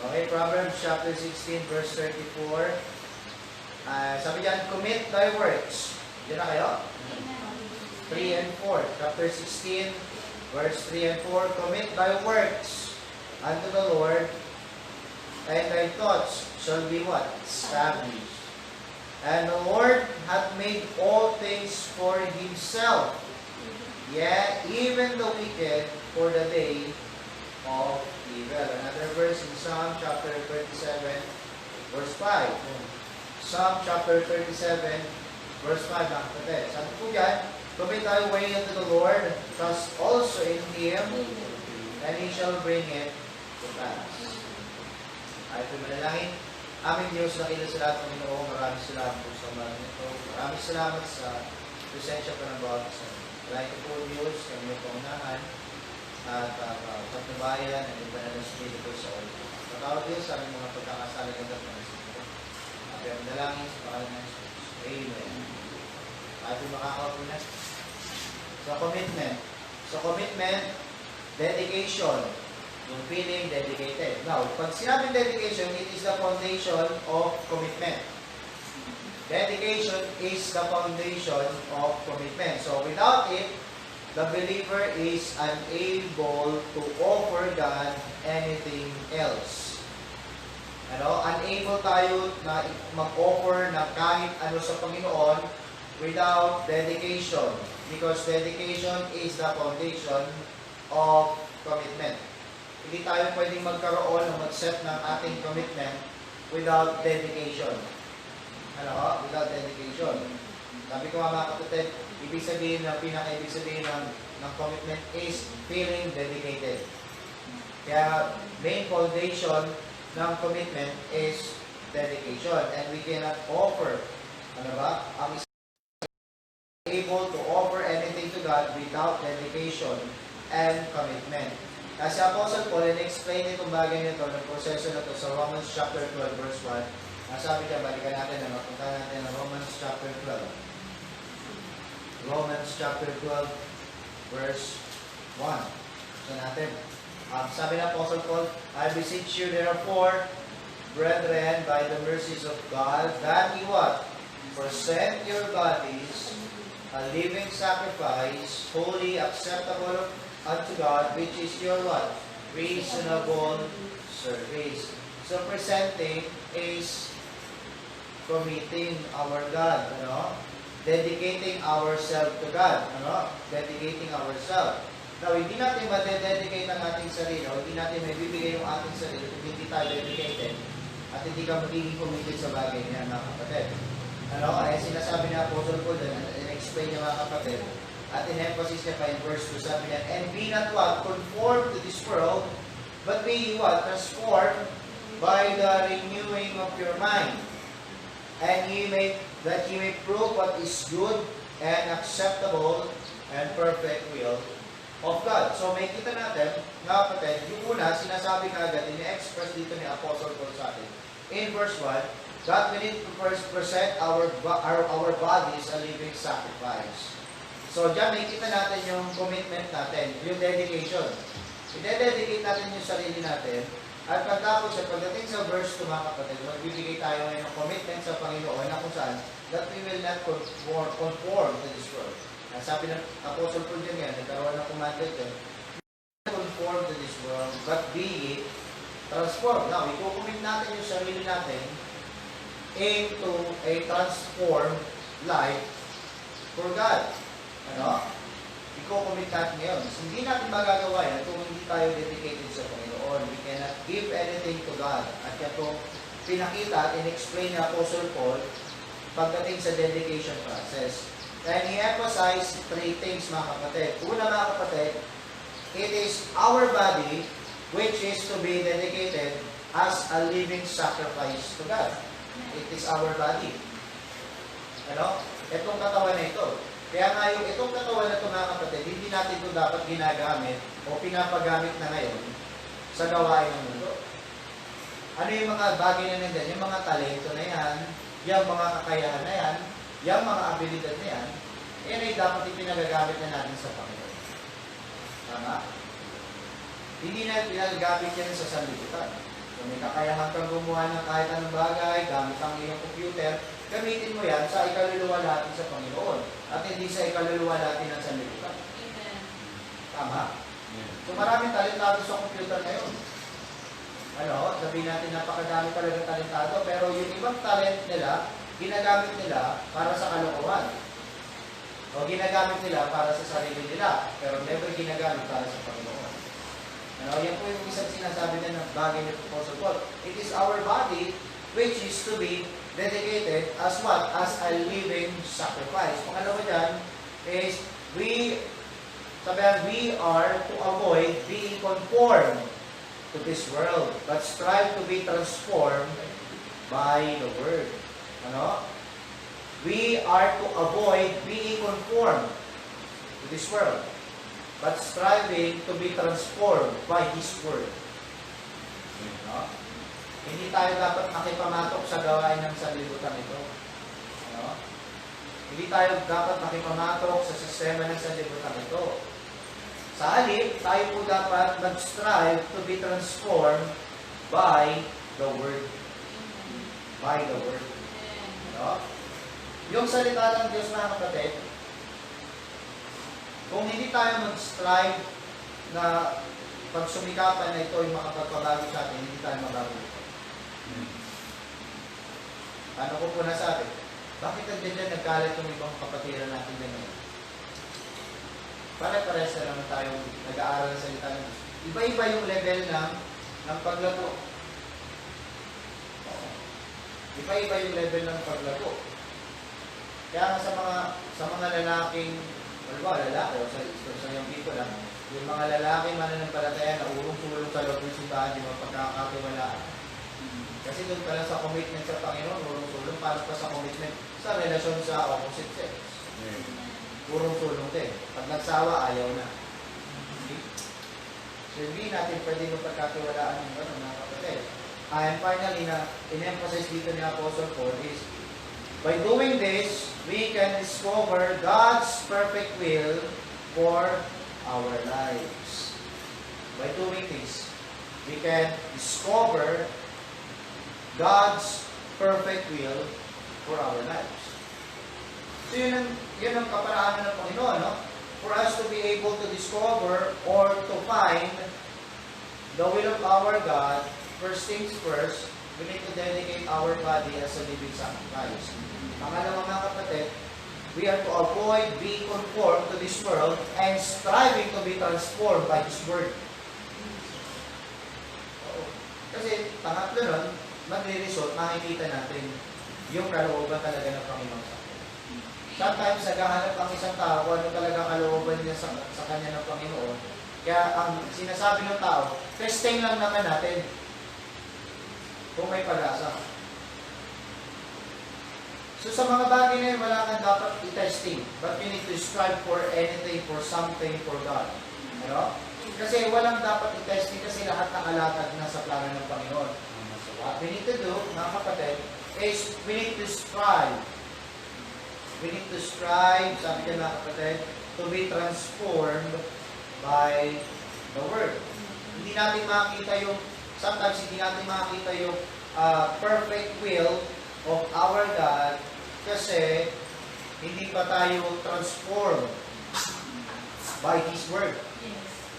Okay, Proverbs chapter 16, verse 34. Sabi diyan, commit thy works. Diyan na kayo? 3 and 4. Chapter 16, verse 3 and 4. Commit thy works unto the Lord, and thy thoughts shall be what? Established. And the Lord hath made all things for himself, yet even the wicked for the day of evil. Another verse in Psalm chapter 37, verse 5. Psalm chapter 37, verse 5. Sabi po dyan, commit thy way unto the Lord, trust also in Him, and He shall bring it to pass. Ay po manalangin. Aming Diyos, nakita sa lahat ng Panginoon, maraming salamat po sa mga nito. Maraming salamat sa presensya pa ng bawat isa. Kaya ito po, Diyos, kami yung paunahan at pagnabayan at iba na ng Espiritu sa ulo. Patawad Diyos sa aming mga pagkakasala ng dapat ng Espiritu. At yung dalangin sa pangalan ng Jesus. Amen. At yung makakaupo na. Sa commitment. Sa commitment, dedication. Yung feeling dedicated. Now, pag sinabing dedication, it is the foundation of commitment. Dedication is the foundation of commitment. So, without it, the believer is unable to offer God anything else. Unable tayo na mag-offer ng kahit ano sa Panginoon without dedication. Because dedication is the foundation of commitment. Hindi tayo pwedeng magkaroon o mag-set ng ating commitment without dedication. Without dedication. Sabi ko mga kapatid, ibig sabihin na pinaka-ibig sabihin ng commitment is feeling dedicated. Kaya main foundation ng commitment is dedication. And we cannot offer, ang able to offer anything to God without dedication and commitment. Kasi Apostle Paul, in-explain itong bagay nito, ng proseso na ito sa Romans chapter 12, verse 1. Sabi niya, balikan natin, mapunta natin ng Romans chapter 12. Romans chapter 12, verse 1. So natin. Sabi ng Apostle Paul, I beseech you therefore, brethren, by the mercies of God, that you what? Present your bodies a living sacrifice, holy, acceptable unto God, which is your what? Reasonable service. So presenting is committing our God, dedicating ourselves to God, dedicating ourselves. Now, hindi natin ma-dedicate ang ating sarili, o hindi natin may bibigay yung ating sarili kung hindi tayo dedicated at hindi ka magiging committed sa bagay niya, mga kapatid. Kaya sinasabi ni Apostle Paul, in-explain niya mga kapatid, at in-emphasis niya pa in verse 2, sabi niya, and be not what? Conformed to this world, but be what? Transformed by the renewing of your mind. And that ye may prove what is good and acceptable and perfect will of God. So may kita natin, mga kapatid, yung una, sinasabi kagad, in-express dito ni Apostle Paul sa atin. In verse 1, that we need to first present our bodies a living sacrifice. So, dyan makikita natin yung commitment natin, yung dedication. I-dedicate natin yung sarili natin. At pagtapos, pagdating sa verse 2, mga kapatid, magbibigay tayo ngayon ng commitment sa Panginoon na kung saan, that we will not conform to this world. Sabi ng Apostle Paul dyan yan, nagkaroon ng commandment dyan, not conform to this world, but be transformed. Now, i-commit natin yung sarili natin into a transformed life for God. I-commit natin ngayon. Hindi natin magagawa yan kung hindi tayo dedicated sa Panginoon. We cannot give anything to God. At itong pinakita at in-explain ni Apostle Paul pagdating sa dedication process. And he emphasized three things, mga kapatid. Una, mga kapatid, it is our body which is to be dedicated as a living sacrifice to God. It is our body. Itong katawan na ito. Kaya nga itong katawan na ito, mga kapatid, hindi natin ito dapat ginagamit o pinapagamit na ngayon sa gawain ng mundo. Ano yung mga bagay na nandiyan? Yung mga talento na yan, yung mga kakayahan na yan, yung mga abilidad na yan, yan ay dapat ipinagagamit na natin sa Panginoon. Tama? Hindi na pinagamit yan sa sanlibutan. Kung may kakayahan kang gumawa ng kahit anong bagay, gamit ang iyong computer, gamitin mo yan sa ikaluluwa natin sa Panginoon at hindi sa ikaluluwa natin ng sanlibutan. Tama? So maraming talentado sa computer ngayon. Sabihin natin napakadami talaga talentado, pero yung ibang talent nila, ginagamit nila para sa kalokohan. O ginagamit nila para sa sarili nila, pero never ginagamit para sa Panginoon. Yan po yung isang sinasabi na ng bagay ni Apostle Paul. It is our body which is to be dedicated as what? As a living sacrifice. Pangalawa dyan is we are to avoid being conformed to this world, but strive to be transformed by the Word. We are to avoid being conformed to this world, but striving to be transformed by His Word. Hindi tayo dapat makipamatok sa gawain ng sanlibutan ito. Hindi tayo dapat makipamatok sa sistema ng sanlibutan ito. Sa halip, tayo po dapat mag-strive to be transformed by the Word. By the Word. Yung salita ng Diyos, mga kapatid, kung hindi tayo mag-strive na pagsumikapan na ito yung makapagpabago sa atin, hindi tayo mabago. Ano ko po nasabi? Bakit nandiyan nagkalat yung ibang kapatiran natin ganyan? Pare-pares na naman tayong nag-aaral sa salita ng Diyos. Iba-iba yung level ng paglago. Iba-iba yung level ng paglago. Kaya nga sa mga lalaking, lalaki o sa yung people lang, yung mga lalaking mananampalataya na urong-sulong sa loob ng simbahan, yung mga pagkakatiwalaan. Kasi doon pa lang sa commitment sa Panginoon, urong-sulong para pa sa commitment sa relasyon sa opposite sex. Urong-sulong din. Pag nagsawa, ayaw na. So, hindi natin pwede magpagkatiwalaan ng gano'n, mga kapatid. And finally, in-emphasize dito ni Apostle Paul is, by doing this, we can discover God's perfect will for our lives. By doing this, we can discover God's perfect will for our lives. So yun ang kaparaanan ng Panginoon, for us to be able to discover or to find the will of our God. First things first, we need to dedicate our body as a living sacrifice. Pangalawa, mga kapatid, we are to avoid being conformed to this world and striving to be transformed by His Word. Kasi, pangatlo nun, magre-result, makikita natin yung kalooban talaga ng Panginoon sa atin. Sometimes, naghahanap ang isang tao kung ano talaga kalooban niya sa kanya ng Panginoon. Kaya, ang sinasabi ng tao, testing lang naman natin kung may pag-asa. So, sa mga bagay na yun, wala kang dapat i-testing. But you need to strive for anything, for something, for God. Kasi walang dapat i-testing kasi lahat nakalatag na sa plano ng Panginoon. So, what we need to do, mga kapatid, is we need to strive. We need to strive, sabi ka mga kapatid, to be transformed by the Word. Hindi natin makita yung, sometimes hindi natin makita yung perfect will of our God kasi hindi pa tayo transformed by His Word.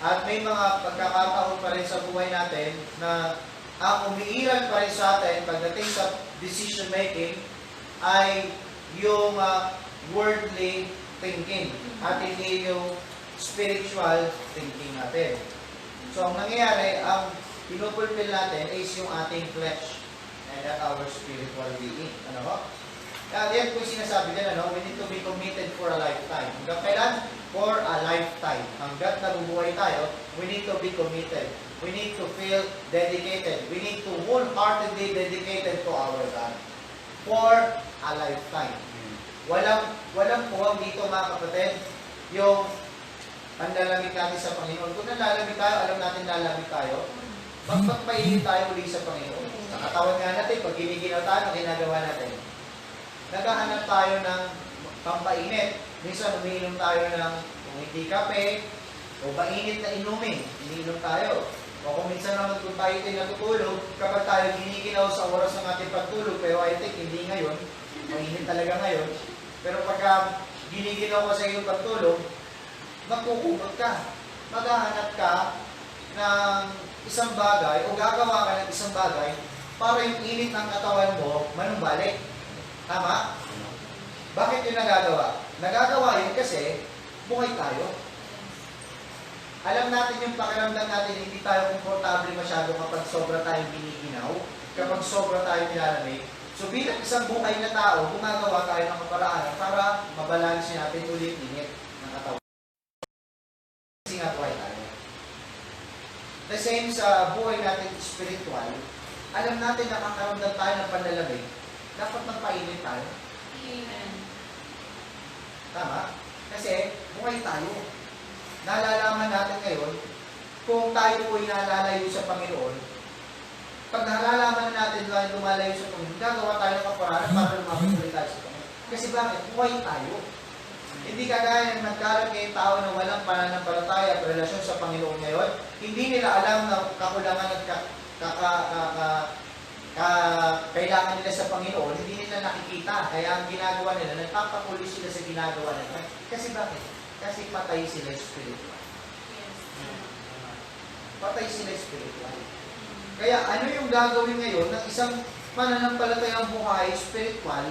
At may mga pagkakataon pa rin sa buhay natin na ang umiiral pa rin sa atin pagdating sa decision making ay yung worldly thinking at hindi yung spiritual thinking natin. So, ang nangyayari, ang pinupulfill natin is yung ating flesh and our spiritual being. Ano ba? Kaya yan po yung sinasabi din, we need to be committed for a lifetime. Hanggang kailan? For a lifetime. Hanggat nabubuhay tayo, we need to be committed. We need to feel dedicated. We need to wholeheartedly dedicated to our God. For a lifetime. Walang puwang dito, mga kapatid, yung panlalamig natin sa Panginoon. Kung nalalamig tayo, alam natin nalalamig tayo, magpagpainit tayo uli sa Panginoon. Sa katawan nga natin, pag giniginaw tayo, ang ginagawa natin, naghahanap tayo ng pampainit. Minsan, umiinom tayo ng kung hindi kape, o mainit na inumin. Iniinom tayo. O kung minsan naman kung tayo ay natutulog, kapag tayo giniginaw sa oras ng ating pagtulog, pero I think hindi ngayon, mainit talaga ngayon, pero pagka giniginaw ka sa iyong pagtulog, magkukumot ka, maghahanap ka ng isang bagay o gagawa ka ng isang bagay para yung init ng katawan mo manumbalik. Tama? Bakit yun nagagawa? Nagagawa yun kasi buhay tayo. Alam natin yung pakiramdam natin, hindi tayo komportable masyado kapag sobra tayong biniginaw, kapag sobra tayong nilalamig. So bilang isang buhay na tao, gumagawa tayo ng kaparaan para mabalansin natin ulit init ng katawan. Kasi nga buhay tayo. The same sa buhay natin spiritual, alam natin na kakaramdam tayo ng panlalamig, dapat magpainit tayo. Amen. Tama? Kasi buhay tayo. Nalalaman natin ngayon, kung tayo po'y nalalayo sa Panginoon, pag nalalaman natin na lumalayo sa Panginoon, gagawa tayo ng kaparaan para lumapit ulit tayo sa Panginoon. Kasi bakit? Buhay tayo. Hindi kagaya ng nagkaroon ngayong tao na walang pananampalataya at relasyon sa Panginoon ngayon, hindi nila alam na kakulangan at kailangan nila sa Panginoon, hindi nila nakikita. Kaya ang ginagawa nila, nagpapakulis sila sa ginagawa nila. Kasi bakit? Kasi patay sila spiritual. Yes. Patay sila spiritual. Kaya ano yung gagawin ngayon ng isang pananampalatayang buhay spiritual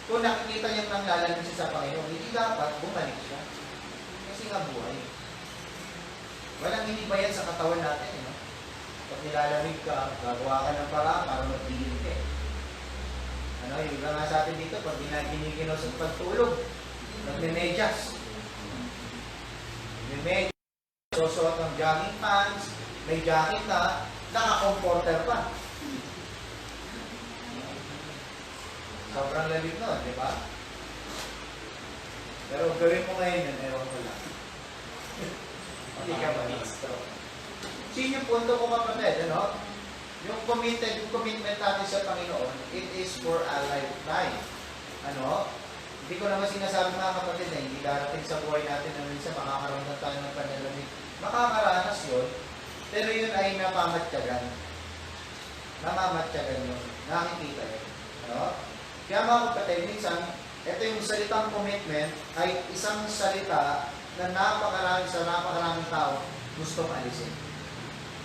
kung nakikita niyang nanglalamig siya sa Panginoon, hindi dapat bumalik siya. Kasi nga buhay. Walang inibayan sa katawan natin. No? Pag nilalamig ka, gagawa ka ng paraan para magiging ka. Ano, yung iba nga sa atin dito, pag giniginaw sa pagtulog, nagme-medyas. Nagme-medyas, susuot ng jogging pants, may jacket na, naka-comforter pa. Sobrang lamig nun, di ba? Pero gawin mo ngayon yun, ewan ko lang. Hindi ka ma-extra. Yun yung punto ko kapatid, ano? Yung commitment natin sa Panginoon, it is for a lifetime. Ano? Hindi ko naman sinasabi mga kapatid na hindi darating sa buhay natin na minsan makakaramdam tayo ng panlalamig. Makakaranas yun, pero yun ay namamatyagan. Namamatyagan yun. Nakikita yun. Ano? Kaya mga kapatid, minsan, ito yung salitang commitment ay isang salita na napakaraming tao gustong alisin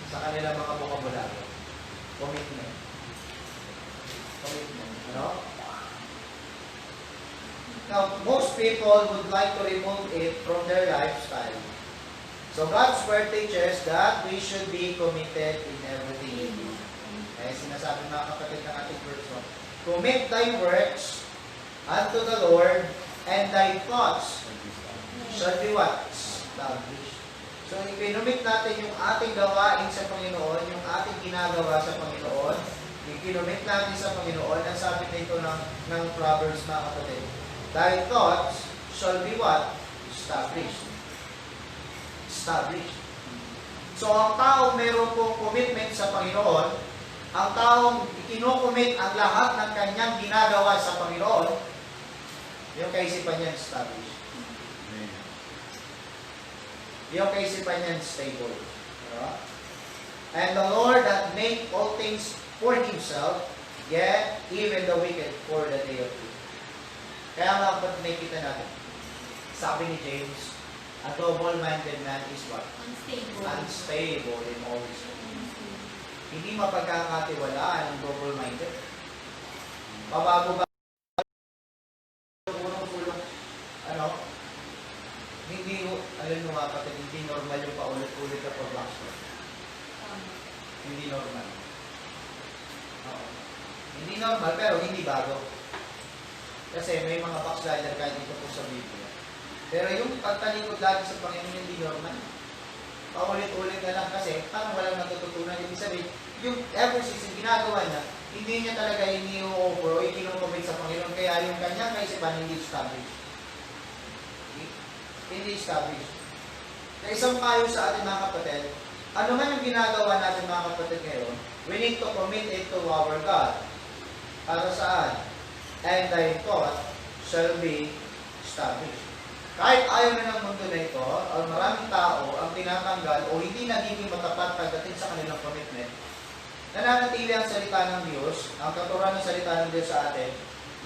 sa kanilang mga bokabularyo. Commitment. Commitment. Ano? Now, most people would like to remove it from their lifestyle. So God's Word teaches that we should be committed in everything we do. Kaya sinasabi mga kapatid ng ating verse 1, commit thy works unto the Lord, and thy thoughts shall be what? Established. So, ikinumit natin yung ating gawain sa Panginoon, yung ating ginagawa sa Panginoon, ikinumit natin sa Panginoon, ang sabi nito ng Proverbs, mga kapatid, thy thoughts shall be what? Established. Established. So, ang taong meron pong commitment sa Panginoon, ang taong ikinukomit ang lahat ng kanyang ginagawa sa Panginoon, yung kaisipan niya established. Yung kaisipan niya stable. And the Lord that made all things for Himself, yet even the wicked for the day of truth. Kaya mga kapatid, nakikita natin. Sabi ni James, a double-minded man is what? Unstable. Unstable in all his ways. Hindi mapagkakatiwalaan ng double-minded. Mabago ba? Pulong-pulong, hindi, alam mo mga kapatid, hindi normal yung paulit-ulit na pag-backstop. Hindi normal. Oo. Hindi normal, pero hindi bago. Kasi may mga backslider kahit dito po sa Biblia. Pero yung pagtalikod lagi sa Panginoon, hindi normal. Paulit-ulit na lang kasi parang walang natututunan. Ibig sabihin, yung ever season ginagawa niya, hindi niya talaga ini-over o ikinukomit sa Panginoon. Kaya yung kanyang kaisipan hindi established. Hindi established. Na isang payo sa ating mga kapatid, ano man yung ginagawa natin mga kapatid ngayon, we need to commit it to our God. Para saan? And thy thought shall be established. Kahit ayaw na ng mundo na ito, ang maraming tao ang tinatanggal o hindi nagiging matapat pagdating sa kanilang commitment, nananatili ang salita ng Diyos, ang katuruan ng salita ng Diyos sa atin,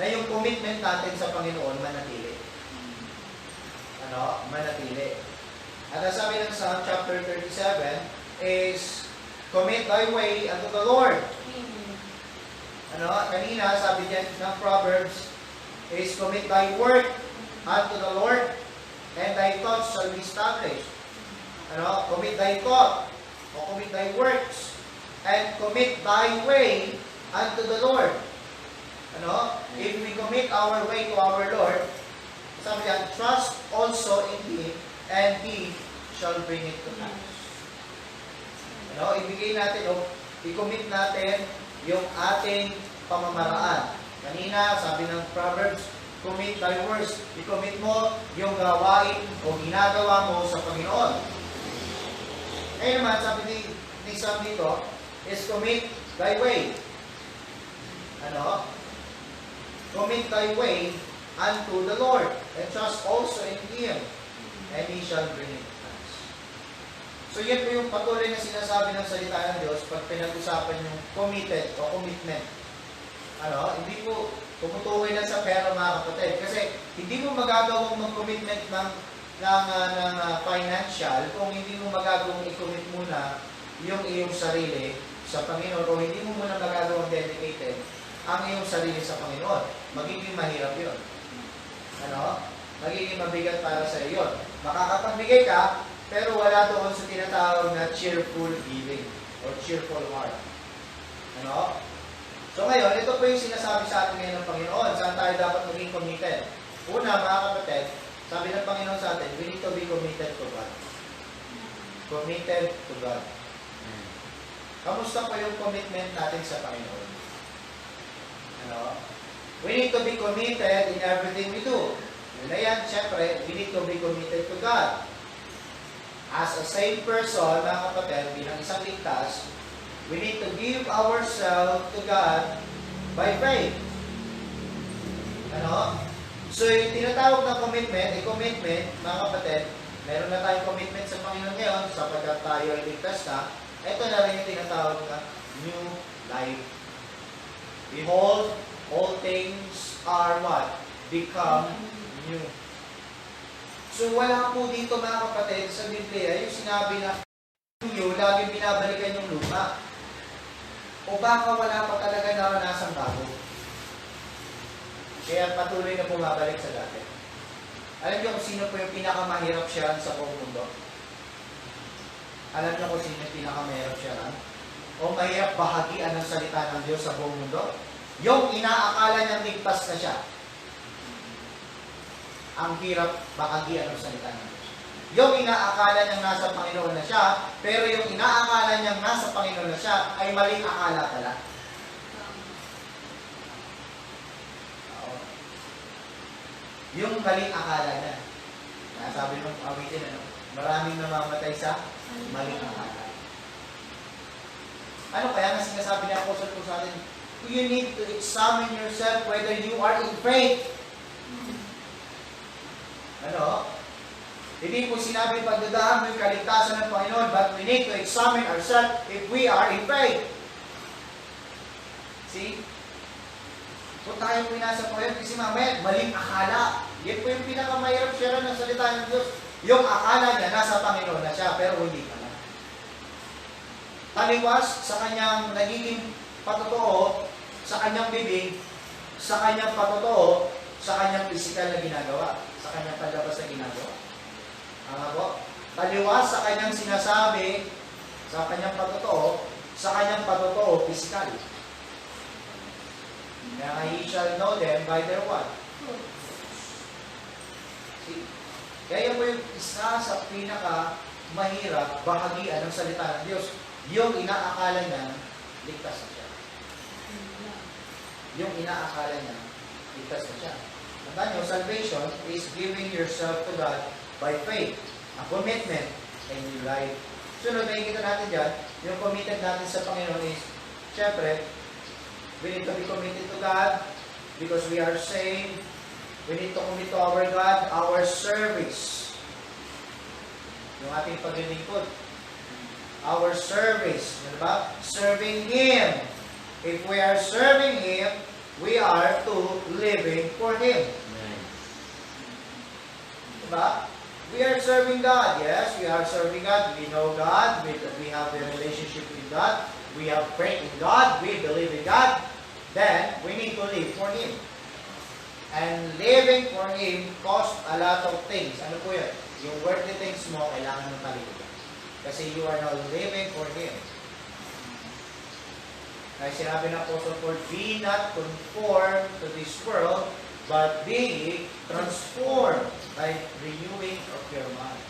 na yung commitment natin sa Panginoon manatili. Manatili. At ang sabi ng Psalm chapter 37 is, commit thy way unto the Lord. Kanina sabi diyan ng Proverbs is, commit thy work unto the Lord, and thy thoughts shall be established. Commit thy thought, o commit thy works, and commit thy way unto the Lord. If we commit our way to our Lord, sabi yan, trust also in Him, and He shall bring it to pass. Ibigay natin, i-commit natin yung ating pamamaraan. Kanina, sabi ng Proverbs, commit thy works. I-commit mo yung gawain o ginagawa mo sa Panginoon. Ngayon naman, sabi ni Sam dito, is commit thy way. Commit thy way unto the Lord, and trust also in Him, and He shall bring it to pass. So yan po yung patuloy na sinasabi ng salita ng Diyos pag pinag-usapan yung committed o commitment. Hindi po tumutukoy lang sa pera, mga kapatid. Kasi hindi mo magagawang mag-commitment ng financial kung hindi mo magagawang i-commit muna yung iyong sarili sa Panginoon, o hindi mo muna magagawang dedicated ang iyong sarili sa Panginoon. Magiging mahirap yun. Magiging mabigat para sa iyo. Makakapagbigay ka, pero wala doon sa tinatawag na cheerful giving or cheerful heart. So ngayon, ito po yung sinasabi sa atin ngayon ng Panginoon. Saan tayo dapat maging committed? Una, mga kapatid, sabi ng Panginoon sa atin, we need to be committed to God. Committed to God. Kamusta po yung commitment natin sa Panginoon? We need to be committed in everything we do. Una yan, syempre, we need to be committed to God. As a saved person, mga kapatid, bilang isang ligtas, we need to give ourselves to God by faith. So, yung tinatawag na commitment, mga kapatid, meron na tayong commitment sa Panginoon ngayon, sapagkat tayo ay ligtas na. Ito na rin yung tinatawag na new life. Behold, all things are what? Become new. So, wala po dito, mga kapatid, sa Biblia, yung sinabi na new, lagi binabalikan yung luma. O baka wala pa talaga naranasang bago. Kaya patuloy na bumabalik sa dati. Alam niyo kung sino po yung pinakamahirap siya sa buong mundo? Alam niyo kung sino yung pinakamahirap siya? O mahirap bahagian ng salita ng Diyos sa buong mundo? Yung inaakala niyang ligtas na siya. Ang hirap bahagian ng salita ng Diyos. Yung inaakala niyang nasa Panginoon na siya, pero yung inaakala niyang nasa Panginoon na siya, ay maling akala pala. Yung maling akala niya. Sabi ng awitin, maraming namamatay sa maling akala. Ano kaya nga sinasabi ni Apostle Paul sa atin? You need to examine yourself whether you are in faith. Hindi po sinabi pagdadaan mo yung kaligtasan ng Panginoon, but we need to examine ourselves if we are in faith. See? Kung tayo po nasa Panginoon, kasi mamaya, maling akala. Yan po yung pinakamahirap siya ng salita ng Diyos. Yung akala niya, nasa Panginoon na siya, pero hindi pala. Taliwas sa kanyang nagiging patotoo, sa kanyang bibig, sa kanyang patotoo, sa kanyang physical na ginagawa, sa kanyang palabas na ginagawa. Taliwas sa kanyang sinasabi, sa kanyang patotoo, physical. Kaya he shall know them by their what? See? Kaya po yung isa sa pinaka-mahirap bahagian ng salita ng Diyos, yung inaakala niya, ligtas na siya. Yung inaakala niya, ligtas na siya. Tandaan niyo, salvation is giving yourself to God by faith. A commitment and new life. Sunod, nakikita natin dyan, yung committed natin sa Panginoon is, syempre, we need to be committed to God because we are saved. We need to commit to our God our service. Yung ating paglilingkod. Our service. Ano ba? Serving Him. If we are serving Him, we are to living for Him. Diba? We are serving God. Yes, we are serving God. We know God. We have a relationship with God. We have faith in God. We believe in God. Then, we need to live for Him. And living for Him costs a lot of things. Ano po yun? Yung worldly things mo, kailangan mong palitan. Kasi you are now living for Him. Kaya sinabi ng Apostle Paul, be not conformed to this world, but be transformed by renewing of your mind.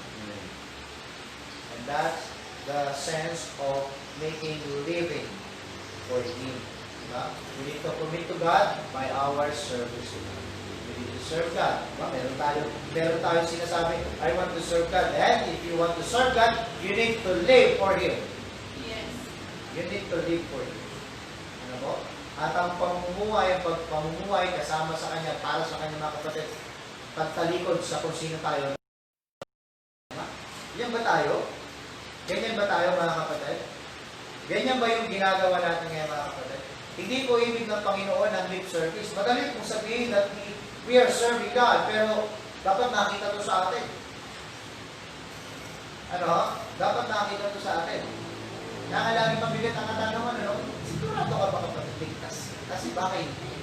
And that's the sense of making living for Him. Diba? We need to commit to God by our service. We need to serve God. Diba? Meron tayo sinasabi, I want to serve God. And if you want to serve God, you need to live for Him. Yes. You need to live for Him. Ano po? At ang pamumuhay, ang pagpamumuhay kasama sa Kanya, para sa Kanya mga kapatid, pagtalikod sa kung sino tayo. Yan ba tayo? Ganyan ba tayo mga kapatid? Ganyan ba yung ginagawa natin ngayon mga kapatid? Hindi po ibig ng Panginoon ang lip service. Madali kong sabihin that we are serving God, pero dapat nakita to sa atin. Ano? Dapat nakita to sa atin. Nakalaging mabigat ang katanungan, ano? Sigurado ka ba kapatid ligtas? Kasi bakit hindi?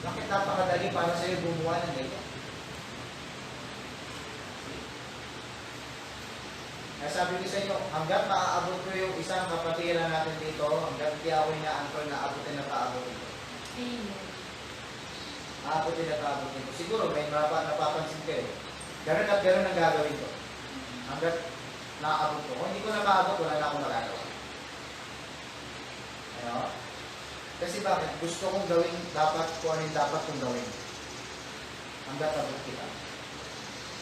Bakit napakadali para sa iyo bumuha ng ganyan? Kaya sabi ko sa inyo, hanggat maaabot ko yung isang kapatiran natin dito, hanggat hindi ako ina-anchor na abutin na paabutin ko. Amen. Aabutin na paabutin ko. Siguro may napapansin kayo. Ganun at ganun ang gagawin ko. Hanggat naaabot ko. Kung hindi ko na maabot, wala na akong magagawa. Ano? Kasi bakit? Gusto kong gawin dapat kung ano yung dapat kong gawin. Hanggat abot kita.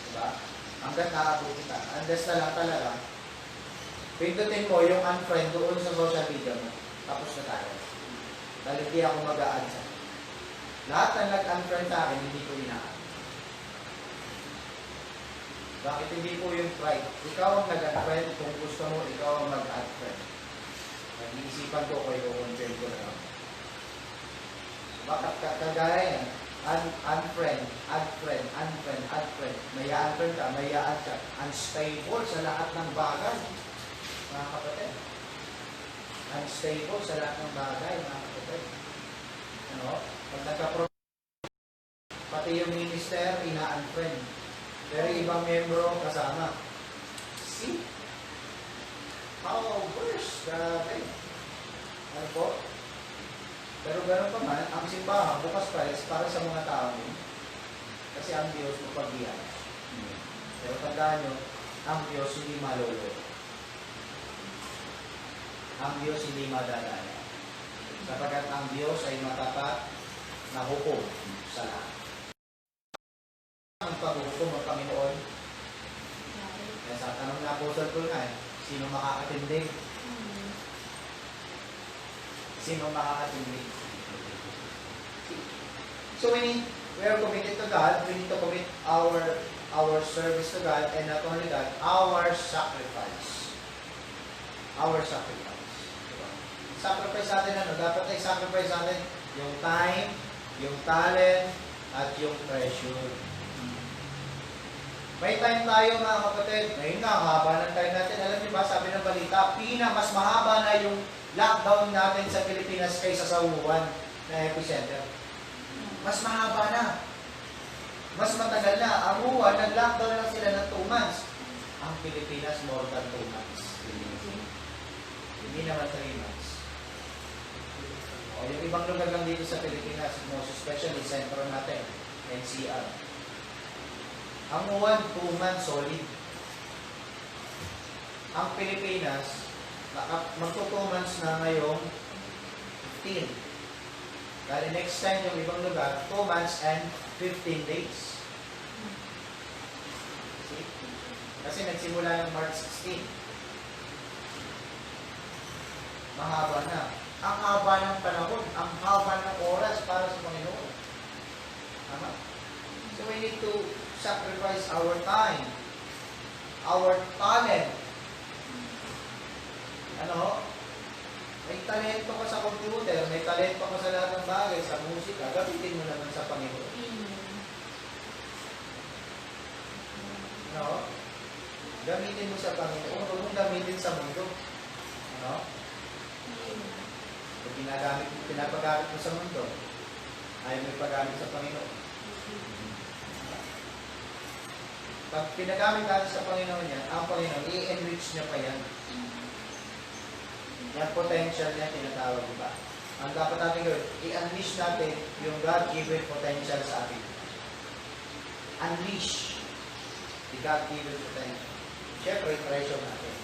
Diba? Hanggat naabot kita. Unless na lang talaga, pindutin mo yung unfriend doon sa social media mo. Tapos na tayo. Dahil hindi ako mag-a-add sa. Lahat na nag-unfriend sa akin, hindi ko ina-add. Bakit hindi po yung pride? Ikaw ang nag-unfriend kung gusto mo, ikaw ang mag-add friend. Nag-iisipan ko kung i-confirm ko na lang. Bakit kagaya yan? Unfriend, add friend, unfriend, add friend. May unfriend ka, may add ka. Unstable sa lahat ng bagay. Mga kapatid. Unstable sa lahat ng bagay, mga kapatid. Ano? Pag pati yung minister, ina-unfriend. Pero ibang membro kasama. See? How worse? Grabe. Ano po? Pero gano'n pa man, ang simbahan, bukas pa para sa mga tao. Kasi ang Diyos mapagbiyan. Pero tandaan nyo, ang Diyos hindi malolo. Ang Diyos hindi madadala. Sapagkat ang Diyos ay matapat na hukom sa lahat. Ang paghukom ng Panginoon, kaya sa tanong na Apostle Paul nga, sino makakatindig? Sino makakatindig? So we are committed to God. We need to commit our service to God, and not only that, our sacrifice. Our sacrifice. Diba? Sacrifice natin ano? Dapat ay sacrifice natin yung time, yung talent, at yung treasure. May time tayo mga kapatid. Ngayon nga, haba ng time natin. Alam niyo ba, sabi ng balita, mas mahaba na yung lockdown natin sa Pilipinas kaysa sa Wuhan na epicenter. Mas mahaba na. Mas matagal na. Ang Wuhan, nag-lockdown lang sila ng 2 months. Ang Pilipinas, more than 2 months. Hindi naman 3 months. O, yung ibang lugar lang dito sa Pilipinas, most especially sentro natin, NCR. Ang Wuhan, 2 months solid. Ang Pilipinas, magto 2 months na ngayong 15. Dahil next time yung ibang lugar, 2 months and 15 days. See? Kasi nagsimula ng March 16. Mahaba na. Ang haba ng panahon, ang haba ng oras para sa Panginoon. Tama? So we need to sacrifice our time, our talent. Ano? May talento ka sa computer, may talento ka sa lahat ng bagay, sa musika, gamitin mo naman sa Panginoon. No? Gamitin mo sa Panginoon, huwag mong gamitin sa mundo. Ano? Kung pinapagamit mo sa mundo, ayaw mo ipagamit sa Panginoon. Pag pinagamit natin sa Panginoon yan, ang Panginoon, i-enrich niya pa yan. Yan potential niya, tinatawag, diba? Ang dapat natin gawin, i-unleash natin yung God-given potential sa atin. Unleash the God-given potential. Siyempre, treasure natin.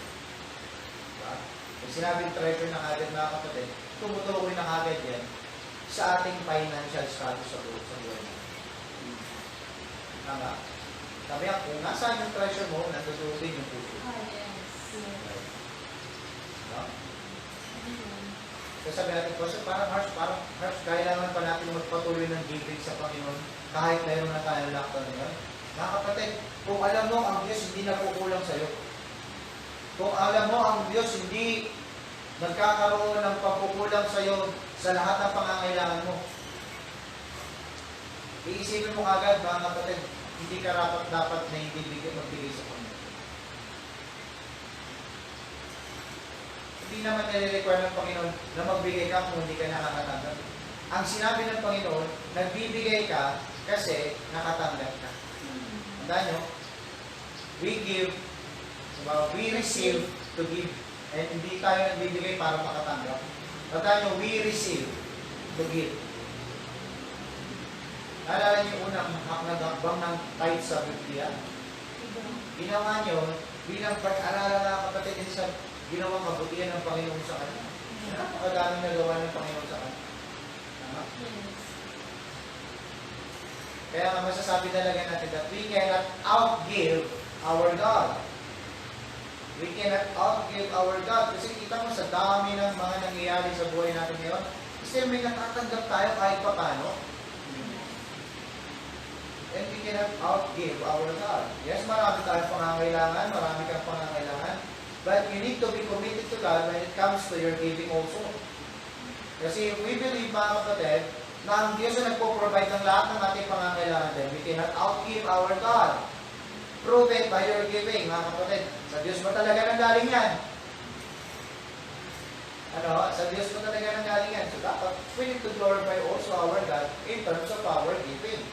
Diba? Kung sinabing treasure na agad mga kapatid, tumutukoy na agad yan sa ating financial status sa buhay natin. Tama? Sabi nga, kung nasaan yung treasure mo, natutuloy yung puso. Diba? Kasi sabi natin, kasi parang harsh, kailangan pa natin magpatuloy ng giving sa Panginoon kahit mayroon na tayo lockdown ngayon. Mga kapatid, kung alam mo ang Diyos hindi nakukulang sa'yo, kung alam mo ang Diyos hindi nagkakaroon ng pagkukulang sa'yo sa lahat ng pangangailangan mo, iisipin mo agad, mga kapatid, hindi ka dapat na hindi magbigay sa Panginoon. Hindi naman nire-require ng Panginoon na magbigay ka kung hindi ka nakakatanggap. Ang sinabi ng Panginoon, nagbibigay ka kasi nakatanggap ka. Tandaan nyo, we give, we receive to give. And hindi tayo nagbibigay para makatanggap. Tandaan nyo, we receive to give. Naalala niyo unang haknagakbang ng tithe sa Biblia? Ginawa nyo, bilang pag-alala na kapatid sa ginawang kabutihan ng Panginoon sa kanya. Napakadaming nagawa ng Panginoon sa kanya. Tama? Kaya nga masasabi talaga natin that we cannot outgive our God. We cannot outgive our God. Kasi kita mo sa dami ng mga nangyayari sa buhay natin ngayon, still may natatanggap tayo kahit pa paano. And we cannot outgive our God. Yes, marami tayong pangangailangan, marami kang pangangailangan. But you need to be committed to God when it comes to your giving also. Kasi if we believe, mga kapatid, na ang Diyos na nagpo-provide ng lahat ng ating pangangailangan, then we cannot outgive our God. Prove it by your giving, mga kapatid. Sa Diyos ba talaga nanggaling yan? Ano? Sa Diyos ba talaga nanggaling yan? So dapat, we need to glorify also our God in terms of our giving.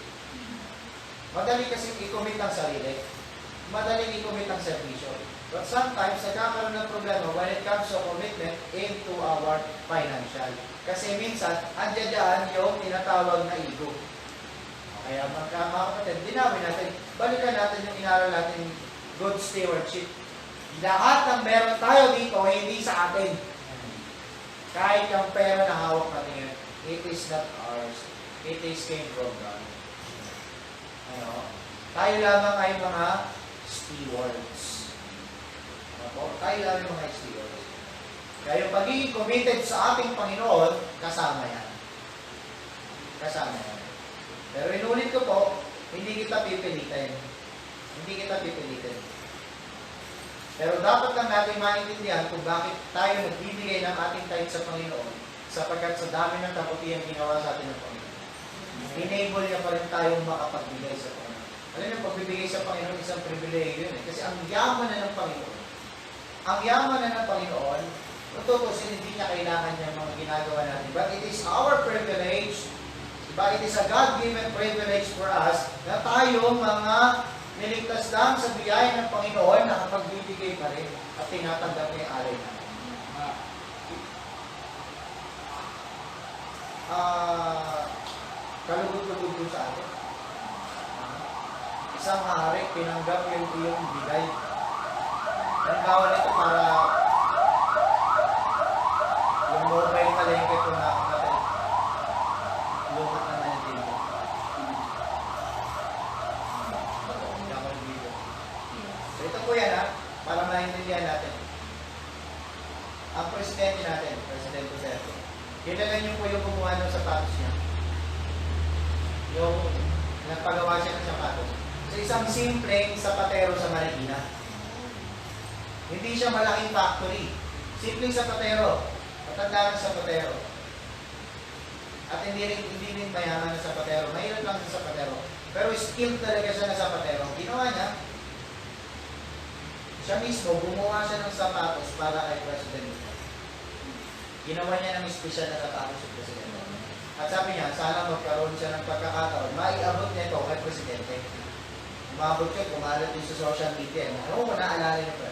Madali kasi i-commit ang sarili. Madaling i-commit ang servisyo. But sometimes, nagkakaroon ng problema when it comes to commitment into our financial. Kasi minsan, andyan dyan yung tinatawag na ego. Kaya mga kapatid, dinawin natin, balikan natin yung inaral natin, good stewardship. Lahat ng meron tayo dito, hindi sa atin. Kahit yung pera na hawak natin yun, it is not ours. It is came from God. Ano? Tayo lamang ay mga stewards. Tayo lang yung mga stewards. Kaya yung pagiging committed sa ating Panginoon, kasama yan. Kasama yan. Pero inulit ko po, hindi kita pipilitin. Hindi kita pipilitin. Pero dapat lang natin maintindihan kung bakit tayo nagbibigay ng ating tithe sa Panginoon sapagkat sa dami ng kabutihan ginawa sa atin ng Panginoon. Enable niya pa rin tayong makapagbigay sa Panginoon. Alam niyo, pagbibigay sa Panginoon, isang pribilegyo yun. Kasi ang yaman na ng Panginoon, tutusin, hindi niya kailangan niya mga ginagawa natin. But it is our privilege, diba? It is a God-given privilege for us na tayo mga niligtas lang sa biyaya ng Panginoon na nakapagbibigay pa rin at tinatanggap niya yung alay natin. Kalugod-lugod po sa atin. Isang hari, pinanggap yung iyong bigay. Ang bawal ito para yung mobile palengke po na kapatid. Lumat naman yung dito. So ito po yan para maintindihan natin. Ang presidente natin, President Duterte, kilala niyo po yung kumuha ng sapatos niya. Yung Nagpagawa siya ng sapatos. So isang simpleng sapatero sa Marikina. Hindi siya malaking factory. Simpleng sapatero. Matanda ng sapatero. At hindi rin mayaman na sapatero. Mahirap lang sa sapatero. Pero skilled talaga siya na sapatero. Ginawa niya, siya mismo, gumawa siya ng sapatos para kay President. Ginawa niya ng espesyal na sapatos sa Presidente. At sabi niya, sana magkaroon siya ng pagkakataon, maiabot niya ito kay Presidente. Umabot yun, kumalat din sa social media. Ano mo, naalala niyo pa?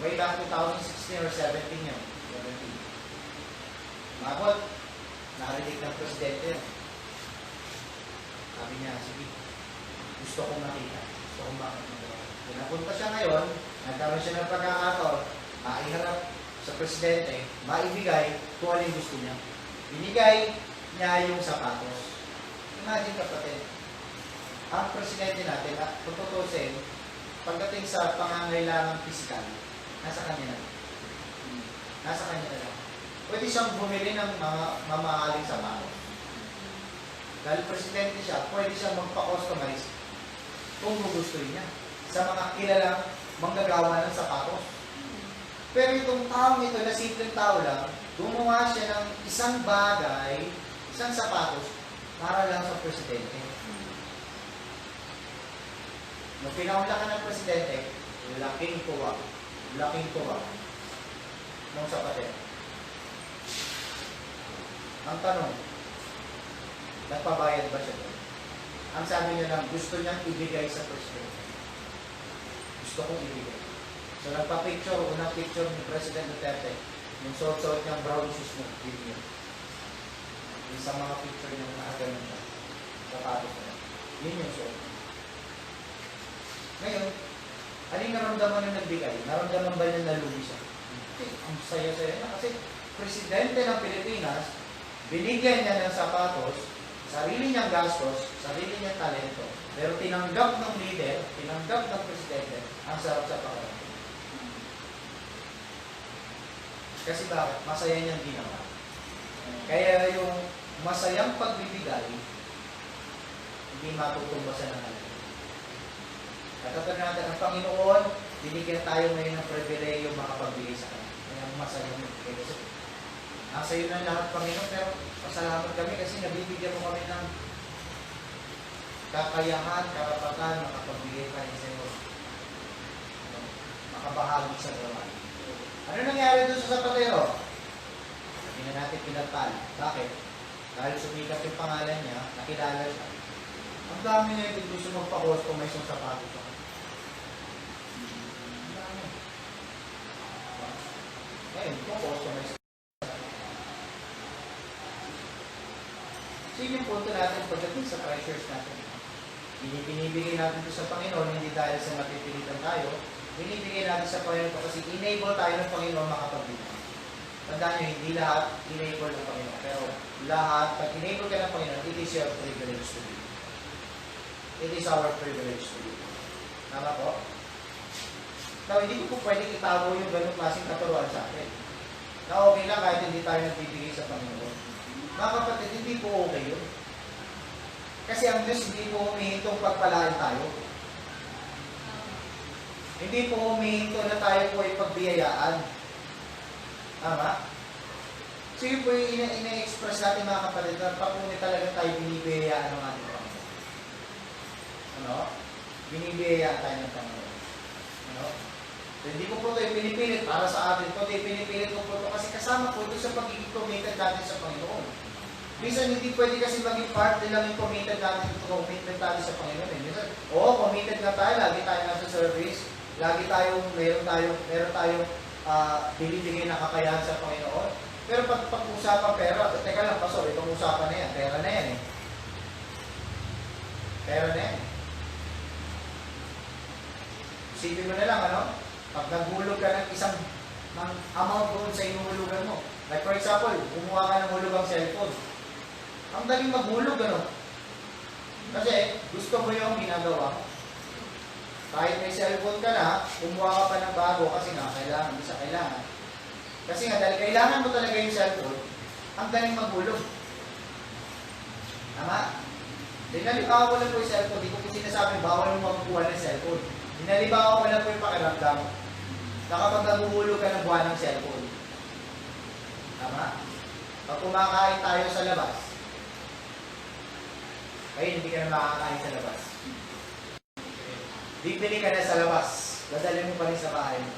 Way back 2016 or 17 yun. 17. Umabot, nakarinig ng Presidente yun. Sabi niya, sige, gusto kong makita. Gusto kong makita. Pinapunta siya ngayon, nagkaroon siya ng pagkakataon, maiharap sa Presidente, maibigay kung alin gusto niya. Binigay niya yung sapatos. Imagine kapatid, ang Presidente natin, at kung tutusin, pagdating sa pangangailangang pisikal, nasa kanya na. Nasa kanya na lang. Pwede siyang bumili ng mga mamahaling sapatos. Dahil Presidente siya, pwede siyang magpa-customize kung gugustuhin niya sa mga kilalang manggagawa ng sapatos. Pero itong taong ito na simpleng tao lang, gumawa siya ng isang bagay, isang sapatos, para lang sa Presidente. Nung pinaunla ka ng Presidente, laking tuwa ng sapatero. Ang tanong, nagpabayad ba siya? Ang sabi niya lang, gusto niyang ibigay sa Presidente. Gusto kong ibigay. So nagpa-picture, unang picture ni President Duterte, yung suot-suot niyang brown shoes mo, video. Yung sa mga picture niya nakaganon siya. Sapatos na. Yun yung suot. Ngayon, anong naramdaman nung nagbigay? Naramdaman ba niya nalugi siya? Ang saya-saya na kasi Presidente ng Pilipinas, binigyan niya ng sapatos, sarili niyang gastos, sarili niyang talento, pero tinanggap ng leader, tinanggap ng Presidente, ang sarap sa pakiramdam. Kasi bakit? Masaya niyang ginawa. Kaya yung masayang pagbibigay, hindi matutumbasan ng halaga. Katapos natin, ang Panginoon, binigyan tayo ngayon ng pribileyo makapagbigay sa Kanya. Kaya masayang magbigay. Kasi nasa iyo na lahat, Panginoon, pero pasalamat kami kasi nabibigyan mo kami ng kakayahan, karapatan, makapagbigay tayo sa iyo. Makabahagi sa gawa. Ano nangyari doon sa sapatero? Hindi na natin pinagpal. Bakit? Dahil sumikat yung pangalan niya, nakilala siya. Ang dami na yung gusto magpa-customize yung sapatos siya. Ang dami. Ngayon, customize. So yun yung punto natin pagdating sa treasures natin. Binibigay natin ito sa Panginoon, hindi dahil sa mapipilitan tayo, binibigay natin sa Panginoon kasi enable tayo ng Panginoon makapagbigay. Tandaan nyo, hindi lahat enable ng Panginoon. Pero lahat, pag enable ka ng Panginoon, it is your privilege to be. It is our privilege to be. Tama po? Now, hindi ko po pwedeng itago yung ganong klaseng katuruan sa atin. Na okay lang kahit hindi tayo nagbibigay sa Panginoon. Mga kapatid, hindi po okay yun. Kasi ang Diyos hindi po humihintong pagpalaan tayo. Hindi po humihinto na tayo po ay pagbiyayaan. Tama? So yun po yung ina-express natin mga kapatid na papunit talaga tayo binibiyayaan ng ating Panginoon. Ano? Binibiyayaan tayo ng Panginoon. Ano? So hindi ko po ito pinipilit para sa atin. Ito pinipilit ko po ito kasi kasama po ito sa pagiging committed natin sa Panginoon. Minsan hindi pwede kasi maging part din lang yung committed natin ito, commitment natin sa Panginoon. Minsan, committed na tayo, lagi tayo nasa service, lagi tayong, meron tayong binibigay na kakayahan sa Panginoon. Pero pag-usapan pera, teka lang, pastor, itong usapan na yan, pera na yan eh. Pera na yan. Isipin mo na lang, ano? Pag naghulog ka ng isang amount doon sa inuhulugan mo. Like for example, kumuha ka ng hulugang cellphone. Ang daling maghulog, ano? Kasi gusto mo yung ginagawa. Kahit may cellphone ka na, kumuha ka pa ng bago kasi nga, kailangan, isa kailangan. Kasi nga, dahil kailangan mo talaga yung cellphone, ang daling maghulog. Tama? Dinalibawa ko lang po yung cellphone. Hindi ko po sinasabi bawal mo magkuha ng cellphone. Dinalibawa ko lang po yung pakiramdam na kapag naguhulog ka ng buwan ng cellphone. Tama? Pag kumakain tayo sa labas, ay hindi ka na makakain sa labas. Bibili ka na sa labas. Dadalhin mo pa rin sa bahay mo.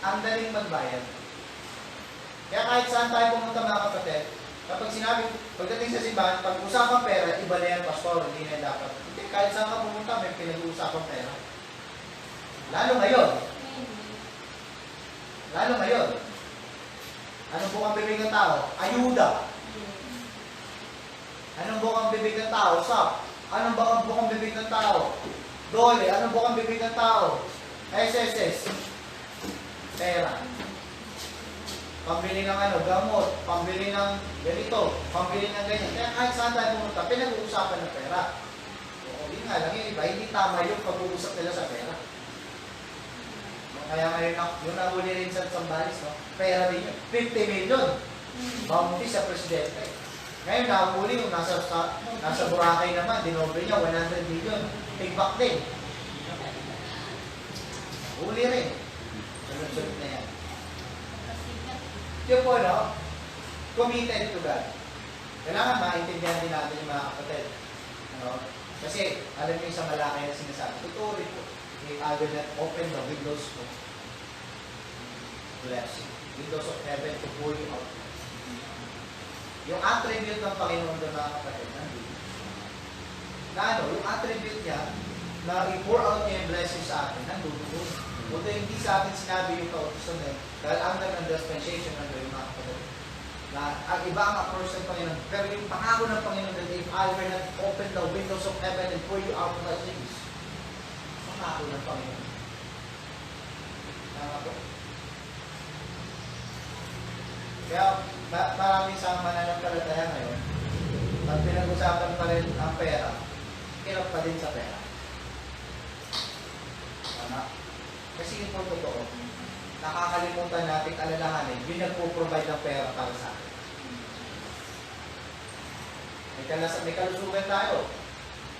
Ang daling magbayad. Kaya kahit saan tayo pumunta mga kapatid, kapag sinabi, pagdating sa simbahan, pag usapang pera, iba na yan, pastor, hindi na dapat. Hindi, kahit saan ka pumunta, may pinag-uusapang pera. Lalo ngayon. Lalo ngayon. Anong bukang bibig ng tao? Ayuda. Anong bukang bibig ng tao? Sap. Anong bukang bibig ng tao? Dole. Anong bukang bibig ng tao? SSS. Pera. Pambili ng gamot, pambili ng ganito, pambili ng ganyan. Kaya kahit saan tayo pumunta, pinag-uusapan ng pera. Oo, yun nga lang yung iba, hindi tama yung pag-uusap nila sa pera. Kaya ngayon, yung nahuli rin sa Sambales, no? Pera din yun. 50 million. Bounty sa presidente. Ngayon, nahuli yung nasa Boracay naman, dinobre niya, 100 million. Tigbak din. Huli rin. Sunod-sunod na yan. Yung po, no? Committed to God. Kailangan maintindihan din natin yung mga kapatid. Ano? Kasi, alam niyo yung sa Malakay na sinasabi, totoo rin po. I will not open the windows of blessing. Windows of heaven to pour you out. Yung attribute ng Panginoon doon mga kapatid, nandun. Na ano, yung attribute niya, na i-pour out niya yung blessing sa atin, nandun doon. Although hindi sa atin sinabi yung kautusan na dahil under ng dispensation ng yung mga kapatid. Na ang iba ang approach ng Panginoon. Pero yung pangako ng Panginoon that if I will not open the windows of heaven and pour you out blessings, pangako ng Panginoon. Tama po. Kaya maraming sa mananampalataya ngayon, pag pinag-usapan pa rin ang pera, hirap pa din sa pera. Tama? Kasi yung po totoo, nakakalimutan natin alalahanin, yung nagpo-provide ng pera para sa atin. May kalusugan tayo.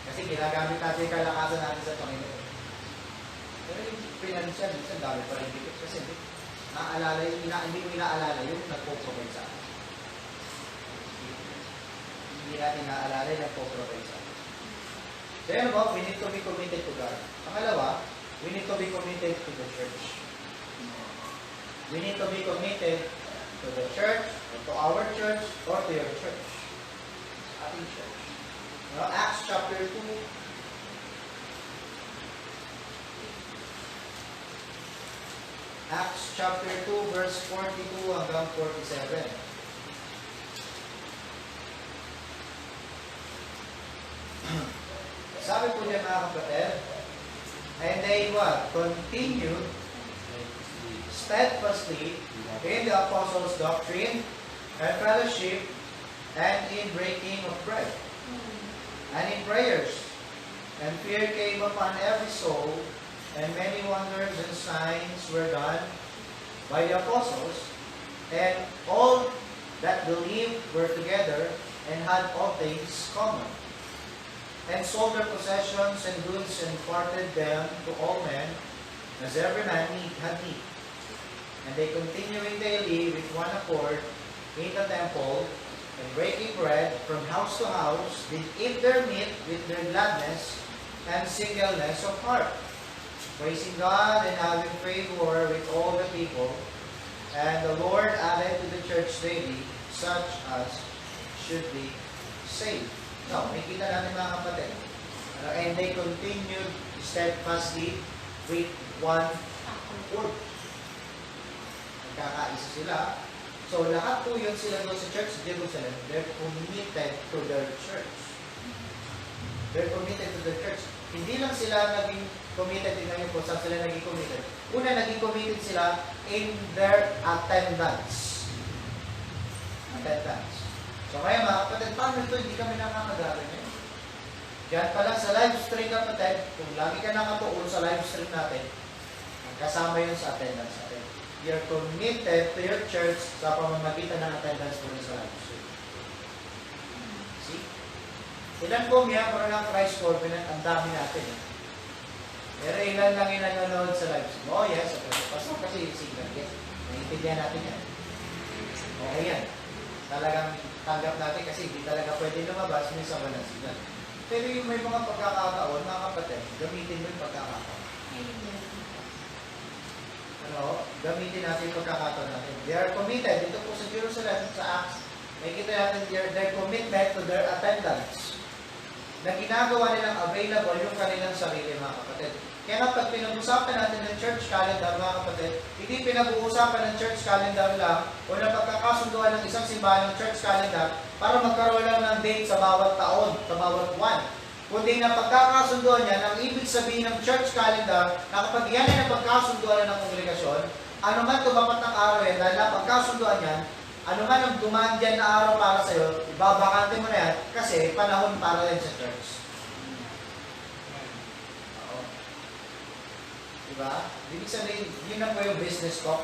Kasi ginagamit natin yung kalakasan natin sa Panginoon. Pero yung financial, minsan dami pa rin dikit. Kasi hindi ko inaalala yung nagpo-provide sa atin. Hindi natin inaalala yung nagpo-provide sa atin. So yun ba, we need to be committed to God. Pangalawa, we need to be committed to the church. We need to be committed to the church, or to our church, or to your church. Ating church. Now, Acts chapter 2. Acts chapter 2, verse 42 hanggang 47. Sabi po niya mga kapatid, and they what? Continued steadfastly in the apostles' doctrine and fellowship and in breaking of bread and in prayers. And fear came upon every soul, and many wonders and signs were done by the apostles, and all that believed were together and had all things common, and sold their possessions and goods and parted them to all men, as every man had need. And they continuing daily with one accord in the temple, and breaking bread from house to house, did eat their meat with their gladness and singleness of heart, praising God and having favor with all the people. And the Lord added to the church daily such as should be saved. So, nakikita natin mga kapatid. And they continued steadfastly with one accord. Nagkakaisa sila. So, lahat po yun sila doon sa church, Jerusalem, they're committed to their church. They're committed to the church. Hindi lang sila naging committed, tingnan niyo po saan sila naging committed. Una, naging committed sila in their attendance. Attendance. So, ngayon mga kapatid, paano ito? Hindi kami nakakagaling ngayon. Diyan pala sa live stream kapatid, kung lagi ka nakatuon sa live stream natin, kasama yun sa attendance natin. You're committed to your church sa pamamagitan ng attendance mo sa live stream. See? Ilan po miyembro ng Christ Covenant? Ang dami natin. Pero ilan lang yung nanonood sa live stream? Oh yes, pasok kasi signal. Yes, naiintindihan natin yan. Okay yan. Talagang tanggap natin kasi hindi talaga pwede lumabas may sama ng signal. Pero yung may mga pagkakataon, mga kapatid, gamitin mo yung pagkakataon. Amen. Ano, gamitin natin yung pagkakataon natin. They are committed. Dito po sa Jerusalem, sa Acts, may kita natin their commitment to their attendance. Na ginagawa nilang available yung kanilang sarili, mga kapatid. Kaya nga pag pinag-usapan natin ng church calendar, mga kapatid, hindi pinag-uusapan ng church calendar lang o na pagkakasunduan ng isang simbahan ng church calendar para magkaroon lang ng date sa bawat taon, sa bawat buwan. Kundi na pagkakasunduan yan, ang ibig sabihin ng church calendar, na kapag yan ay napagkasunduan ng kongregasyon, ano man tumapat ng araw yan, dahil napagkasunduan yan, ano man ang dumaan dyan na araw para sa'yo, ibabakante mo na yan, kasi panahon para yan sa church. Oo. Diba? Ibig sabihin, yun na po yung business talk.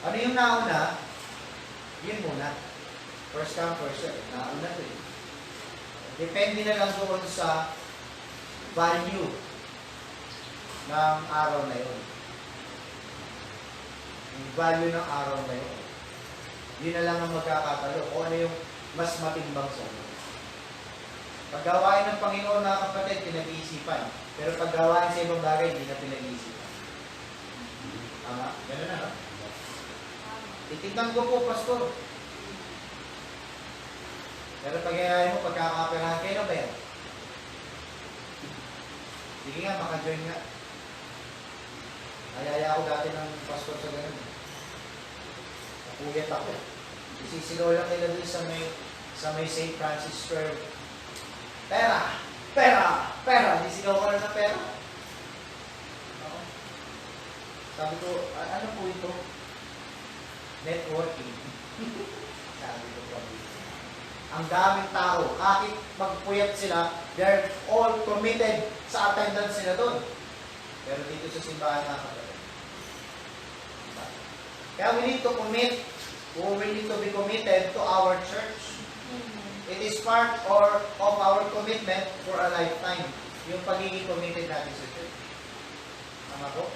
Ano yung nauna? Yun muna. First come, first serve. Nauna to yun. Depende na lang doon sa value ng araw na yun. Yung value ng araw na yun. Yun na lang ang magkakatalo kung ano yung mas matimbang sa iyo. Paggawain ng Panginoon, mga kapatid, pinag-iisipan. Pero paggawain sa ibang bagay, hindi na pinag-iisipan. Tama? Ganun na, no? Titignan ko po, pastor. Pero pag-iayain mo, pagkakapirahan kayo na ba yan? Sige nga, maka-join nga. Ayaya ako dati ng pastor sa ganun. Napuyat ako. Isisigaw lang nila doon sa may St. Francis Square. Pera! Pera! Pera! Isisigaw ko lang ng pera. Oo. Sabi ko, ano po ito? Networking. Sabi ko po. Ang daming tao, kahit magpuyat sila, they're all committed sa attendance nila doon. Pero dito sa simbahan na kapatid. Diba? Kaya we need to commit, we need to be committed to our church. It is part of our commitment for a lifetime. Yung pagiging committed natin sa church. Tama po?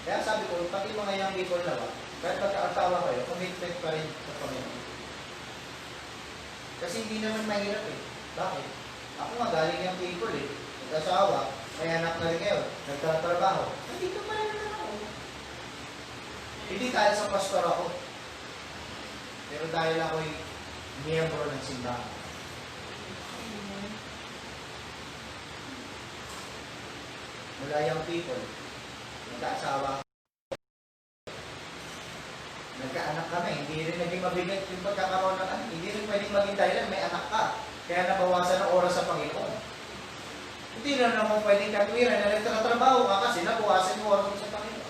Kaya sabi ko, pati mga young people na ba, kahit pagkaasawa kayo, commitment pa rin sa Panginoon. Kasi hindi naman mahirap eh. Bakit? Ako nga galing yung people eh. Nag-asawa, may anak na rin kayo, nagtatrabaho. Nandito pa rin naman ako. Hindi dahil sa pastor ako. Pero dahil ako'y miyembro ng simbahan. Mula yung people, nag-asawa, nagkaanak kami, hindi rin naging mabigat yung pagkakaroon ng anak. Hindi rin pwedeng maging dahilan, may anak ka. Kaya nabawasan ng oras sa Panginoon. Hindi na naman pwedeng katwiran na nagtatrabaho ka kasi nabawasan yung oras mo sa Panginoon.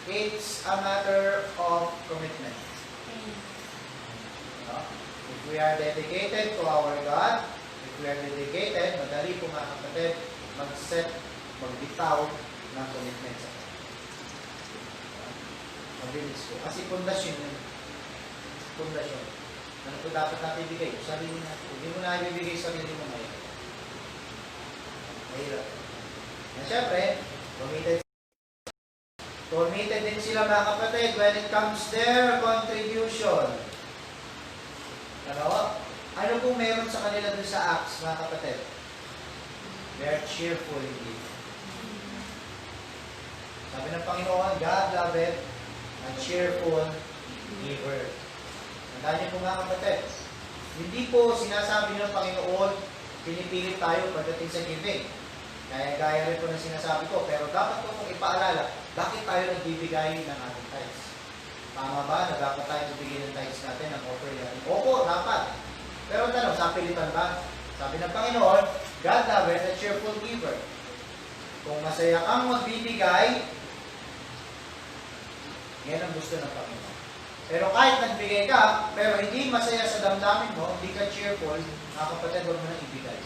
It's a matter of commitment. If we are dedicated to our God, if we are dedicated, madali po mga kapatid, mag-set, magbitaw ng commitment sa Panginoon. Mabilis ko. Kasi pundasyon yun. Pundasyon. Ano po dapat natin ibigay? Sarili natin. Hindi mo na ibibigay sarili mo ngayon. Mahirap. And syempre, committed din sila mga kapatid when it comes their contribution. Ano pong meron sa kanila dun sa Acts, mga kapatid? They're cheerful indeed. Sabi ng Panginoon, God loveth a cheerful giver. Tandaan niyo po mga kapatid, hindi po sinasabi ng Panginoon, pinipilit tayo pagdating sa giving. Kaya gaya rin po ng sinasabi ko, pero dapat ko pong ipaalala, bakit tayo nagbibigay ng ating tithes? Tama ba na dapat tayo nagbibigay ng tithes natin, ng offer natin? Opo, dapat. Pero tanong, sa pilitan ba? Sabi ng Panginoon, God loveth a cheerful giver. Kung masaya kang magbibigay, yan ang gusto ng Panginoon. Pero kahit nagbigay ka, pero hindi masaya sa damdamin mo, hindi ka cheerful, mga kapatid, huwag mo nang ibigay.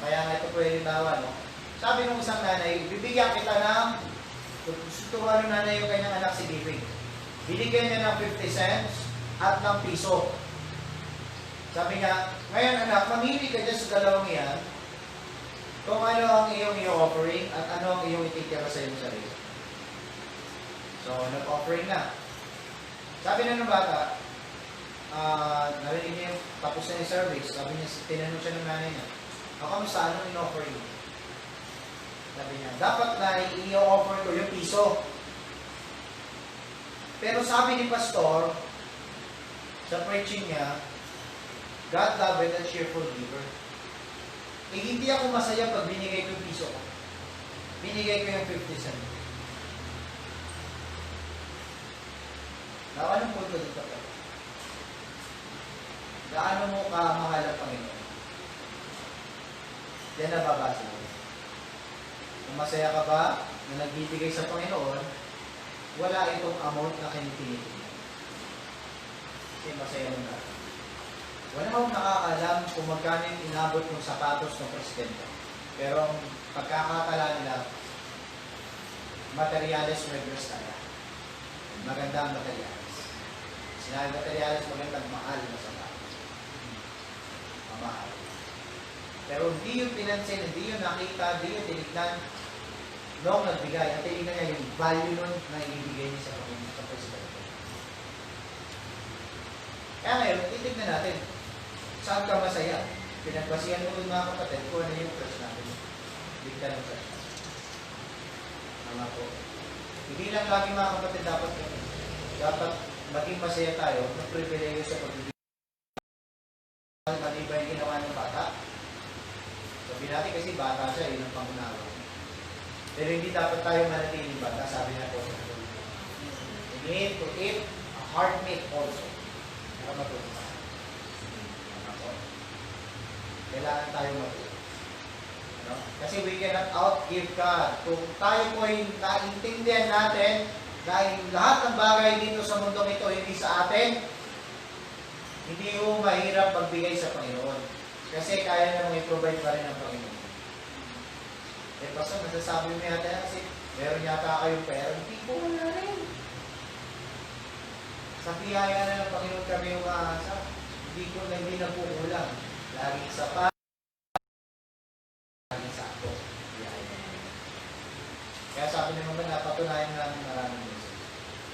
Kaya nga ito po yung tawa, no? Sabi ng isang nanay, bibigyan kita ng, gusto nanay yung kanyang anak si giving. Binigyan niya ng 50 cents, at ng piso. Sabi niya, ngayon anak, mamili ka dyan sa dalawang yan kung ano ang iyong offering at ano ang iyong ititira sa iyong sarili. So, nag-offering na. Sabi na ng bata, narinig niya yung tapos na yung service. Sabi niya, tinanong siya ng nanay niya, kamusta, anong in-offering? Sabi niya, dapat na i-offer ko yung piso. Pero sabi ni pastor, sa preaching niya, God loveth a cheerful giver. Eh, hindi ako masaya pag binigay ko yung piso ko. Binigay ko yung 50 cents. Now, anong punto dito ka? Gaano mo kamahal ang Panginoon? Yan nababasa mo. Kung masaya ka ba na nagbibigay sa Panginoon, wala itong amount na kinitinigil. Kasi masaya mo na. Wala akong nakakalam kung magkano yung inabot ng sapatos ng presidente. Pero ang pagkakatala nila, materials regulars tayo. Magandang materials. Sinabi materials, magandang mahal na sapatos. Mamahal. Pero hindi yung pinansin, hindi yung nakita, hindi yung tinignan noong nagbigay. At tinignan niya yung value nun na ibigay niya sa presidente. Kaya ngayon, titignan natin. Saan ka masaya? Pinagbasihan mo mga kapatid kung ano yung church natin. Bigtan ng church natin. Tama po. Hindi lang lagi mga kapatid dapat maging masaya tayo ng pribileyo sa pagbibigay. Maliba yung ginawa ng bata. Sabi natin kasi bata siya, yun ang pangunawa. Pero hindi dapat tayo manatiling bata, sabi na po sa Lord. You need to eat a hard meat also. Para matuto. Kailangan tayo matuto. Ano? Kasi we cannot outgive God. Kung tayo po ay naintindihan natin dahil lahat ng bagay dito sa mundong ito hindi sa atin, hindi mo mahirap magbigay sa Panginoon. Kasi kaya namang i-provide pa rin ng Panginoon. Eh, basta masasabi mo yata kasi meron yata kayong pera, hindi po wala rin. Sa biyaya na ng Panginoon kami umaasa, hindi na po kulang. Laging sapat, laging sakto. Kaya sabi naman ba, napatunayan namin maraming beses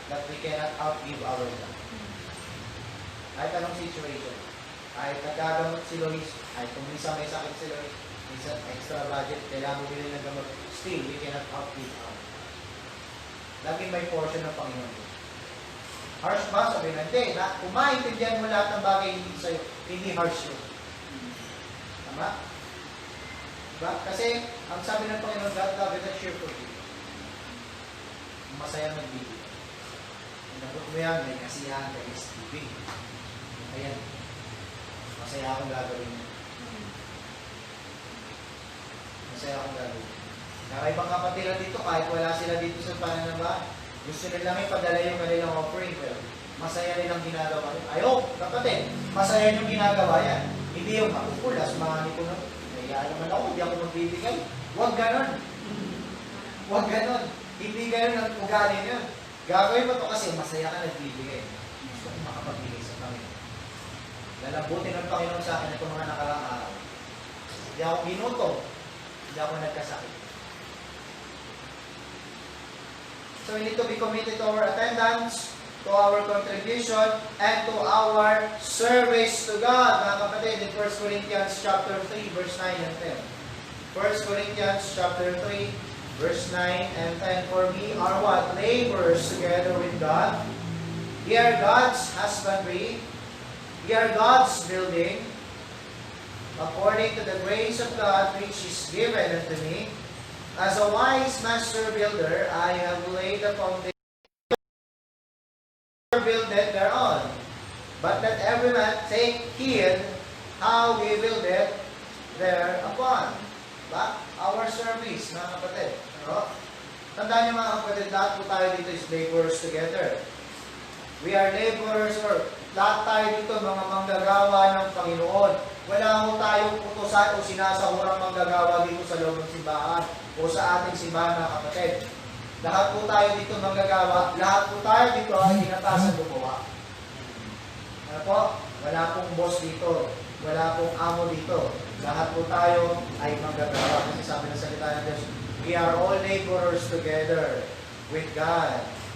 that we cannot outgive our God. Kahit anong situation, kahit nagkagamot si Lois, kahit kung minsan may sakit si Lois, minsan extra budget, kailangan mo bilhin ng gamot, still, we cannot outgive our God. Laging may portion ng Panginoon. Harsh ba? Sabi na, hindi, kung maintindihan mo lahat ng bagay hindi sa'yo, hindi harsh yun. Tama? Diba? Kasi, ang sabi ng Panginoon, God loveth a cheerful giver. Masaya magbibigay. Inabot mo yan, may kasiyahan ka is giving. Ayan. Masaya akong gagawin. Masaya akong gagawin. Nakaibang kapatiran dito, kahit wala sila dito sa pananamba, gusto nilang ipadala yung kanilang offering. Well, masaya nilang ginagawa. Ayaw, kapatid, masaya yung ginagawa yan. Hindi yung makukulas, mahani ko na. Kaya naman ako, hindi ako magbibigay. Huwag ganon. Huwag ganon. Hindi ganon ang ugali nyo. Gagawin mo ito kasi masaya ka nagbibigay. Gusto ko makapagbigay sa Panginoon. Lalabutin ng Panginoon sa akin itong mga nakaraang araw. Hindi ako ginutom. Hindi ako nagkasakit. So we need to be committed to our attendance, to our contribution, and to our service to God. Mga kapatid, in 1 Corinthians chapter 3, verse 9 and 10. 1 Corinthians chapter 3, verse 9 and 10. For we are what? Laborers together with God. We are God's husbandry. We are God's building. According to the grace of God which is given unto me, as a wise master builder, I have laid the foundation, build it thereon. But let every man take heed how we build it thereupon. Ba? Our service, mga kapatid. Ano? Tandaan niyo mga kapatid, lahat po tayo dito is laborers together. We are laborers, or lahat tayo dito mga manggagawa ng Panginoon. Wala mo tayong utusan o sinasahurang manggagawa dito sa loob ng simbahan o sa ating simbahan mga kapatid. Lahat po tayo dito manggagawa, lahat po tayo dito ay inatasan gumawa. Ano po? Wala pong boss dito. Wala pong amo dito. Lahat po tayo ay manggagawa. Kasi sabi ng salita ng Diyos, we are all laborers together with God.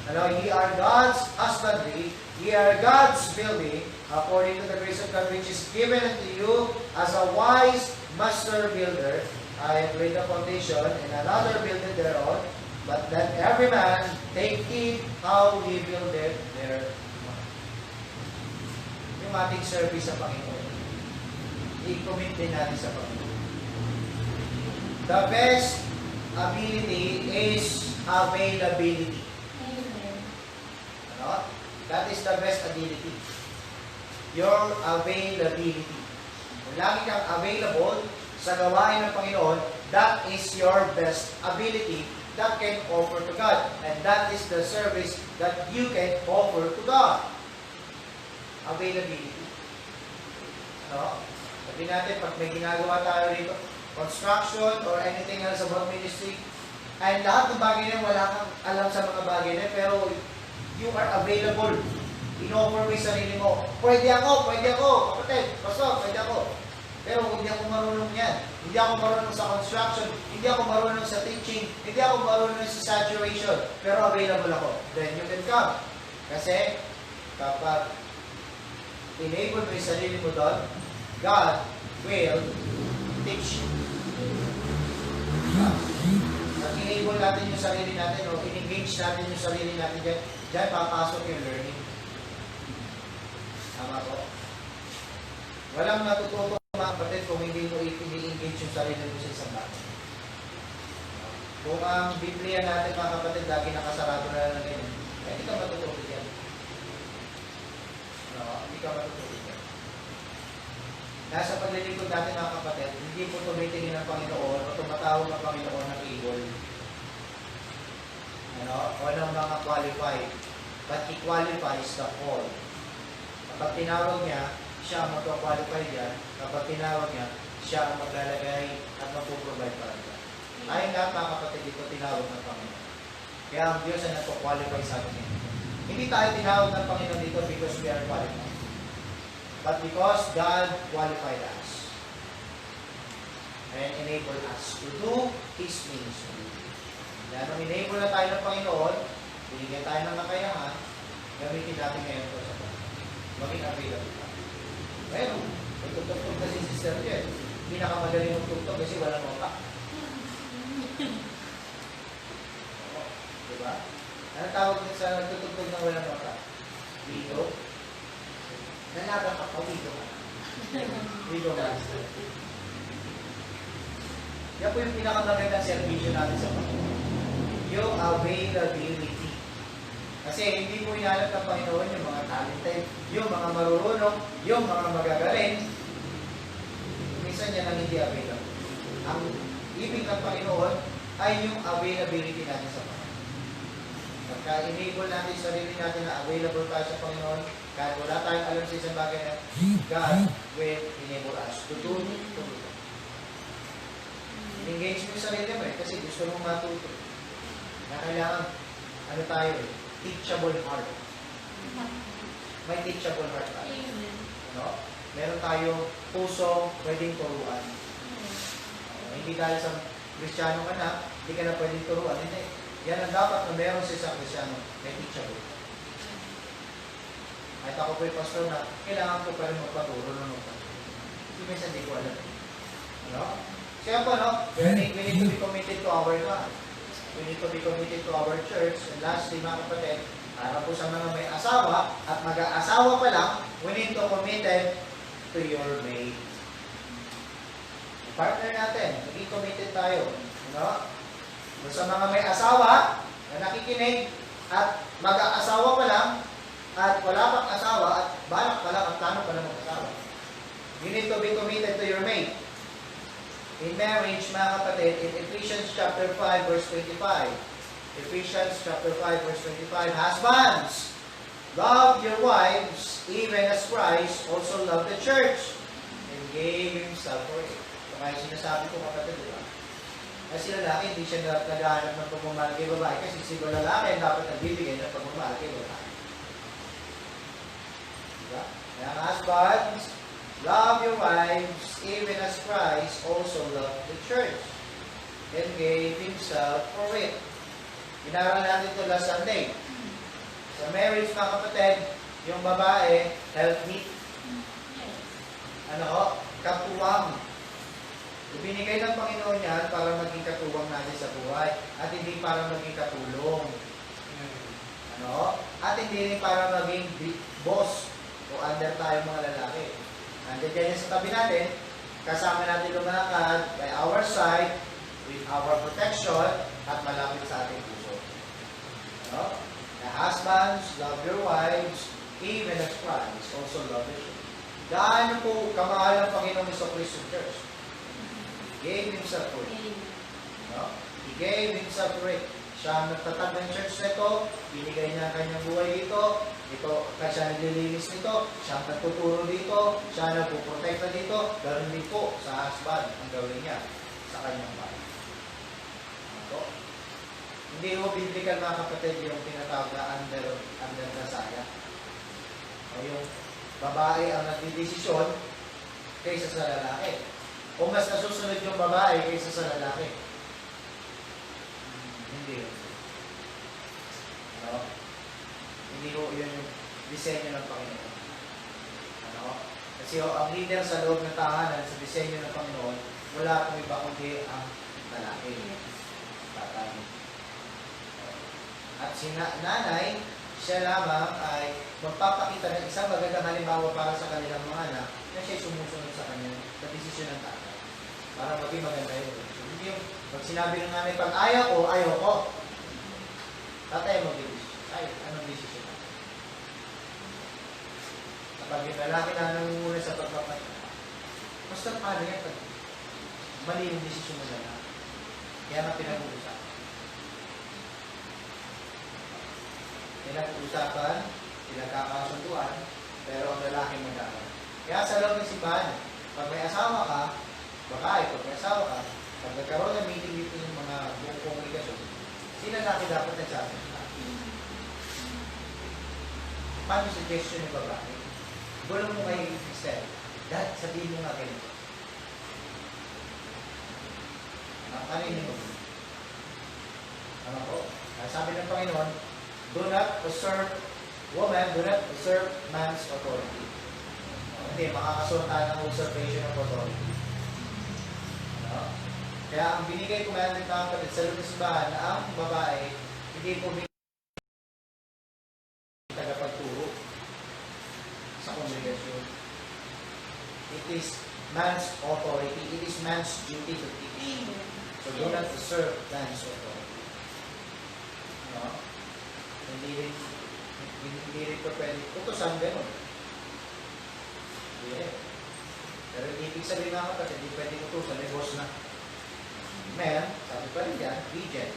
Ano, ye are God's husbandry, ye are God's building, according to the grace of God which is given unto you as a wise master builder. I have laid the foundation, and another builded thereon, but let every man take heed how he buildeth thereon. Yung ating service sa Panginoon, i-commit din natin sa Panginoon. The best ability is availability. Ano? That is the best ability. Your availability. Kung lagi kang available sa gawain ng Panginoon, that is your best ability that can offer to God. And that is the service that you can offer to God. Availability. Ano? Sabi natin, pag may ginagawa tayo rito, construction or anything else about ministry, ay lahat ng bagay na wala kang alam sa mga bagay na, pero you are available. In-offer mo yung sarili mo. Pwede ako, kapatid, pastor, pwede ako. Pero hindi ako marunong yan. Hindi ako marunong sa construction, hindi ako marunong sa teaching, hindi ako marunong sa saturation, pero available ako. Then you can come. Kasi kapag enable mo yung sarili mo doon, God will teach you. Pag enable natin yung sarili natin, o in-engage natin yung sarili natin dyan, dyan papasok yung learning. Tama po? Walang natututo mga kapatid kung hindi mo i-engage yung sarili mo sa isang bagay. Kung ang Biblia natin mga kapatid, lagi nakasarado na lang ganyan, hindi ka matututo yan. No, hindi ka matututo yan. Nasa paglilingkod natin mga kapatid, hindi po tumitingin ng Panginoon o tumatawag ng Panginoon ng evil. Ano? O ng mga qualified. But He qualifies the all. Kapag tinawag niya, siya ang magpa-qualify diyan. Kapag tinawag niya, siya ang maglalagay at magpo-provide para diyan. Ayun lahat mga kapatid, dito tinawag ng Panginoon. Kaya ang Diyos ay nagpo-qualify sa atin. Hindi tayo tinawag ng Panginoon dito because we are qualified. But because God qualified us and enabled us to do His ministry. Kaya nung enable na tayo ng Panginoon, binigyan tayo ng kakayahan, gamitin natin ngayon ito sa Panginoon. Maging available tayo. Ngayon, may tugtog kasi si Sister Jen. Pinakamagaling ng tugtog kasi walang mapa. Diba? Ano tawag din sa nagtutugtog ng walang mapa? Widow. Nalaga ka pa, widow ka. Widow master. Yan po yung pinakamagandang servisyo natin sa Panginoon. Yung availability. Kasi hindi mo hinanap ng Panginoon yung mga talented, yung mga marurunong, yung mga magagaling. Minsan yan ang hindi available. Ang ibig ng Panginoon ay yung availability natin sa Panginoon. Pagka-enable natin sarili natin na available tayo sa Panginoon, kahit wala tayong alam sa isang bagay na God will enable us to do it. Engage mo yung sarili mo kasi gusto mong matuto. Na kailangan, ano tayo teachable heart. May teachable heart tayo. No? Meron tayong puso pwedeng turuan. Hindi dahil sa Kristiyano ka na, hindi ka na pwedeng turuan. Hindi. Yan ang dapat na meron sa isang Kristiyano. May teachable. Kahit ako po yung pastor na, kailangan ko pa rin magpaturo ng magpaturo. Hindi minsan hindi ko alam. No? Kaya po, no? We need to be committed to our God. We need to be committed to our church. And lastly, mga kapatid, para po sa mga may asawa at mag-aasawa pa lang, we need to committed to your mate. Partner natin, maging committed tayo. No? Sa mga may asawa na nakikinig at mag-aasawa pa lang at wala pang asawa at balak pa lang at plano pa lang mag-asawa. You need to be committed to your mate. In marriage, mga kapatid, in Ephesians chapter 5, verse 25. Ephesians chapter 5, verse 25. Husbands, love your wives, even as Christ also loved the church and gave Himself for it. Ito nga yung sinasabi ko, kapatid, di ba? Kasi lalaki, hindi siya naghahanap ng pagmamahal kay babae kasi si lalaki dapat nagbibigay ng pagmamahal kay babae. Diba? Kaya husbands, love your wives, even as Christ also loved the church and gave Himself for it. Ginaral natin ito last Sunday. Sa marriage, mga kapatid, yung babae, helpmeet, katuwang. Ibinigay ng Panginoon yan para maging katuwang natin sa buhay at hindi para maging katulong. At hindi rin para maging boss o under tayo mga lalaki. Nandiyan yan sa tabi natin, kasama natin lumakad by our side, with our protection, at malapit sa ating puso. The husbands, love your wives, even as Christ also love the church. Gaano po kamahal ang Panginoon sa Christian Church? He gave Himself for it. He gave Himself for it. Siya ang nagtatag ng church na ito, binigay niya ang kanyang buhay dito, siya naglilinis nito, siya ang nagtuturo dito, siya ang nagpuprotekta dito, ganoon din po sa husband ang gawin niya sa kanyang bahay. Hindi mo biblical mga kapatid yung tinatawag na under Messiah. Yung babae ang nagdidesisyon kaysa sa lalaki. O mas nasusunod yung babae kaysa sa lalaki. Hindi yun. Hindi ho yun yung disenyo ng Panginoon. Kasi ang leader sa loob ng tahanan, sa disenyo ng Panginoon, wala kung iba kundi ang lalaki. Tatay. At si nanay, siya lamang ay magpapakita ng isang magandang halimbawa para sa kanilang mga anak na siya sumusunod sa kanya sa desisyon ng tatay. Para maging maganda yun. Hindi yung pag sinabi ng nanay, pag ayaw ko. Tatay mag-desisyon. Ay, anong desisyon natin? Kapag yung lalaki na nangunguna sa pagpapakita, basta paano yan pag mali yung desisyon mo na. Kaya nga pinag-uusapan. Pinag-uusapan, pinagkakasunduan, pero ang lalaki mag-aaral. Kaya sa loob ng simbahan, pag may asawa ka, pag may asawa ka, pag nagkaroon ng meeting dito ng mga buong komunikasyon, sino lalaki dapat nagsabi? Paano suggestion ng babae? Bulong mo kay Christel, dahil sabihin mo nga ganito. Ano yun mo? Ano po? Sabi ng Panginoon, do not usurp woman, do not usurp man's authority. Hindi, makakasunod tayo ng usurpation of authority. Kaya ang binigay ko ngayon ng kapatid sa loob ng simbahan na ang babae, hindi po tagapagturo sa kongregasyon. It is man's authority. It is man's duty to teach. So do not usurp man's authority. Hindi rin pa pwede. Utosan gano'n. Yeah. Pero ibig sabihin nga kapatid, hindi pwede utosan. May boss na. Man, sabi pa rin yan, regent.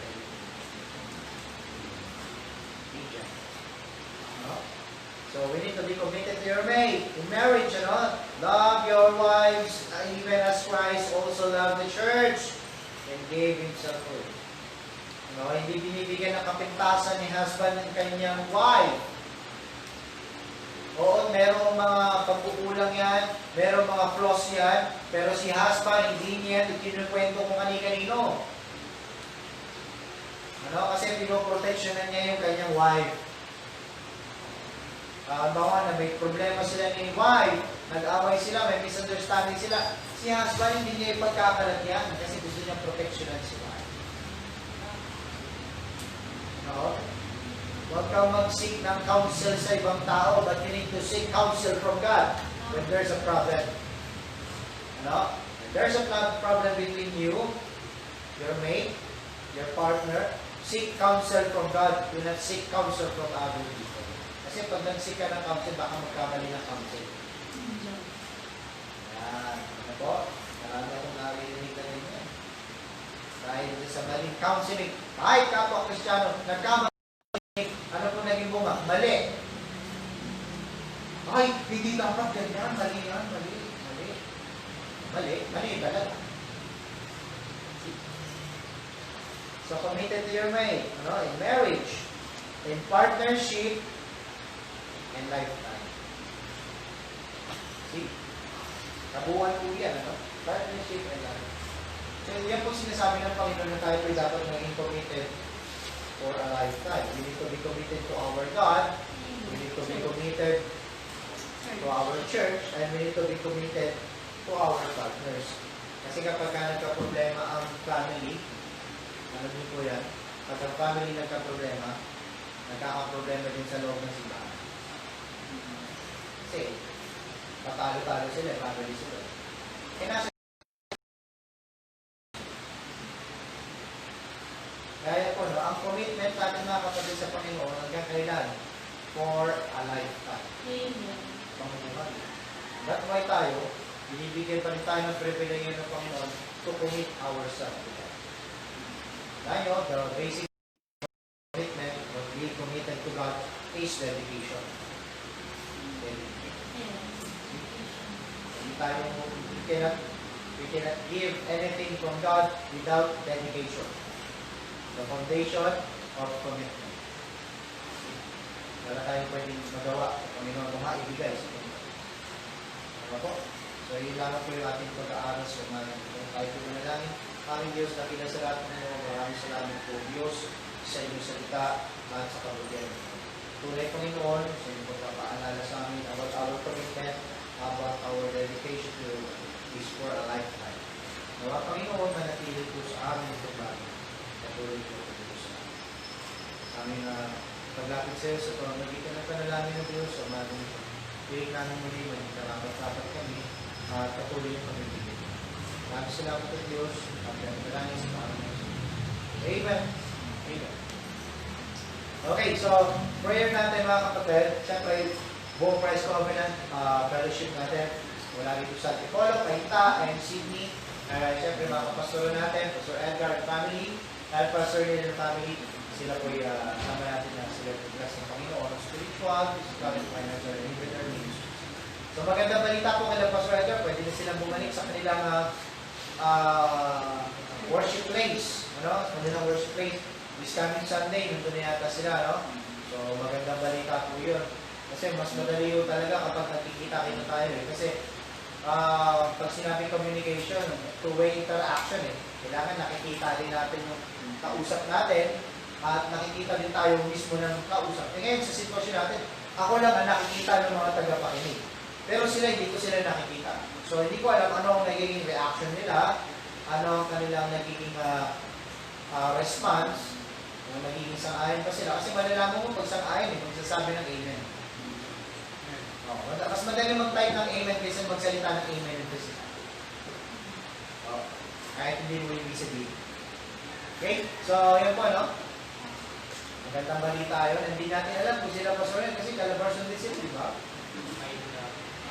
Regent. So we need to be committed to your mate. In marriage, love your wives even as Christ also loved the church and gave Himself for it. Hindi binibigyan ng kapintasan ni husband ng kanyang wife. Oo, merong mga pagkukulang yan, merong mga flaws yan, pero si husband, hindi niya ikinukwento kung kani-kanino. Kasi pinoproteksyonan niya yung kanyang wife. Bawa na may problema sila ni wife, nag-away sila, may misunderstanding sila. Si husband, hindi niya ipagkakalat yan kasi gusto niya proteksyonan si wife. Huwag kang mag-seek ng counsel sa ibang tao, but you need to seek counsel from God when there's a problem. When there's a problem between you, your mate, your partner, seek counsel from God. Do not seek counsel from other people. Kasi pag nag-seek ka ng counsel, baka magkamali ng counsel. Yan. Marami akong narinig na rin yan. Dahil sa maling counseling, kahit kapwa Kristiyano, nagkamali. Ano po naging bunga? Mali. Ay, hindi dapat ganyan. Mali yan. Mali talaga. So, committed to your mate. In marriage, in partnership, and lifetime. See? Kabuuan po yan, ano? Partnership and love. So, yan po sinasabi ng Panginoon na tayo po dapat maging committed for a lifetime. We need to be committed to our God. We need to be committed to our church. And we need to be committed to our partners. Kasi kapag nagka-problema ang family, ano din po yan? Kapag ang family nagka-problema, nagkaka-problema din sa loob ng simbahan. Kasi, patalo-talo sila, family sila. Eh, nasa kaya po, no, ang commitment natin mga kapatid sa Panginoon hanggang kailan? For a lifetime. Amen. Panginoon. That's why tayo, binibigyan pa rin tayo ng privilege ng Panginoon to commit ourselves to God. Tayo, the basic commitment of being committed to God is dedication. Dedication. Hindi tayo, we cannot give anything from God without dedication. The foundation of commitment. Wala tayong pwedeng magawa sa Panginoon kung maibigay sa Panginoon. Ano po? So, yun lang po yung ating pag-aaral sa mga kung tayo po manalangin. Aming Diyos, nakila sa lahat mo, maraming salamat po, Diyos, sa inyong salita at sa kabutihan. Tunay Panginoon, sa inyong pagpapaalala sa amin about our commitment, about our dedication to is for a lifetime. Nawa Panginoon, manatili po sa amin ito bagay. Patuloy po ito sa amin. Aming paglapit sa iyo sa pamamagitan ng panalangin ng Diyos sa mga piling namin muli, maging karapat-dapat kami at patuloy yung pamibigay. Maraming salamat po Diyos at panalangin sa Panginoon. Amen. Amen. Okay, so prayer natin mga kapatid. Siyempre, buong Christ Covenant fellowship natin. Wala dito sa Antipolo, Kainta, and Sydney. Siyempre mga kapastoro natin, Pastor Edgar and family, at Pastor Neil and family. Sila po sama natin na sila bless ng Panginoon, spiritual, physical, and financial, and even their ministry. So magandang balita po kay Pastor Edgar, pwede na silang bumalik sa kanilang worship place. Ano? Kanilang worship place. This coming Sunday, nandun na yata sila, no? So magandang balita po yun. Kasi mas madali yun talaga kapag nakikita-kita tayo. Kasi pag sinabing communication, two-way interaction kailangan nakikita din natin yung kausap natin at nakikita din tayo mismo ng kausap. Ngayon sa sitwasyon natin, ako lang ang nakikita ng mga tagapakinig. Pero sila, hindi ko sila nakikita. So hindi ko alam ano ang nagiging reaction nila, ano ang kanilang nagiging response, kung nagiging sang-ayon pa sila. Kasi malalaman mo pag sang-ayon magsasabi ng amen. Mas madali mag-type ng amen kaysa magsalita ng amen ng Kristo. Kahit hindi mo yung sabihin. Okay? So, yun po, no? Magandang balita yun. Hindi natin alam kung sila pasorin kasi calabarzon din sila, di ba?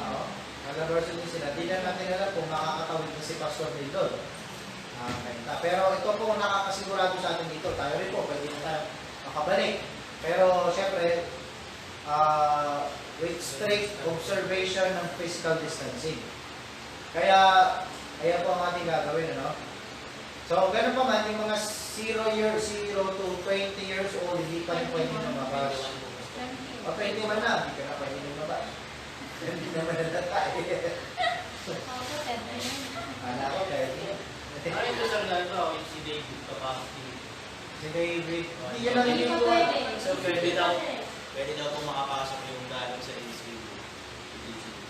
Oo. Calabarzon din sila. Hindi na natin alam kung makakatawid na si Pastor Mildon. Pero ito po nakakasigurado sa atin dito. Tayo rin po, pwede na tayo makabalik. Pero, syempre, with strict observation ng physical distancing. Kaya, ayan po ang ating gagawin, ano? So, ganun pa man, yung mga 0 to 20 years old, hindi pa rin pwede lumabas. O 20 man na, hindi ka na pwede lumabas. Hindi naman natatay. Ala ko, kahit yun. Ano ito sa lalito? Si David kapasok Si David, hindi yun lang iniwan. So, pwede daw pong makapasok yung galing sa ECU.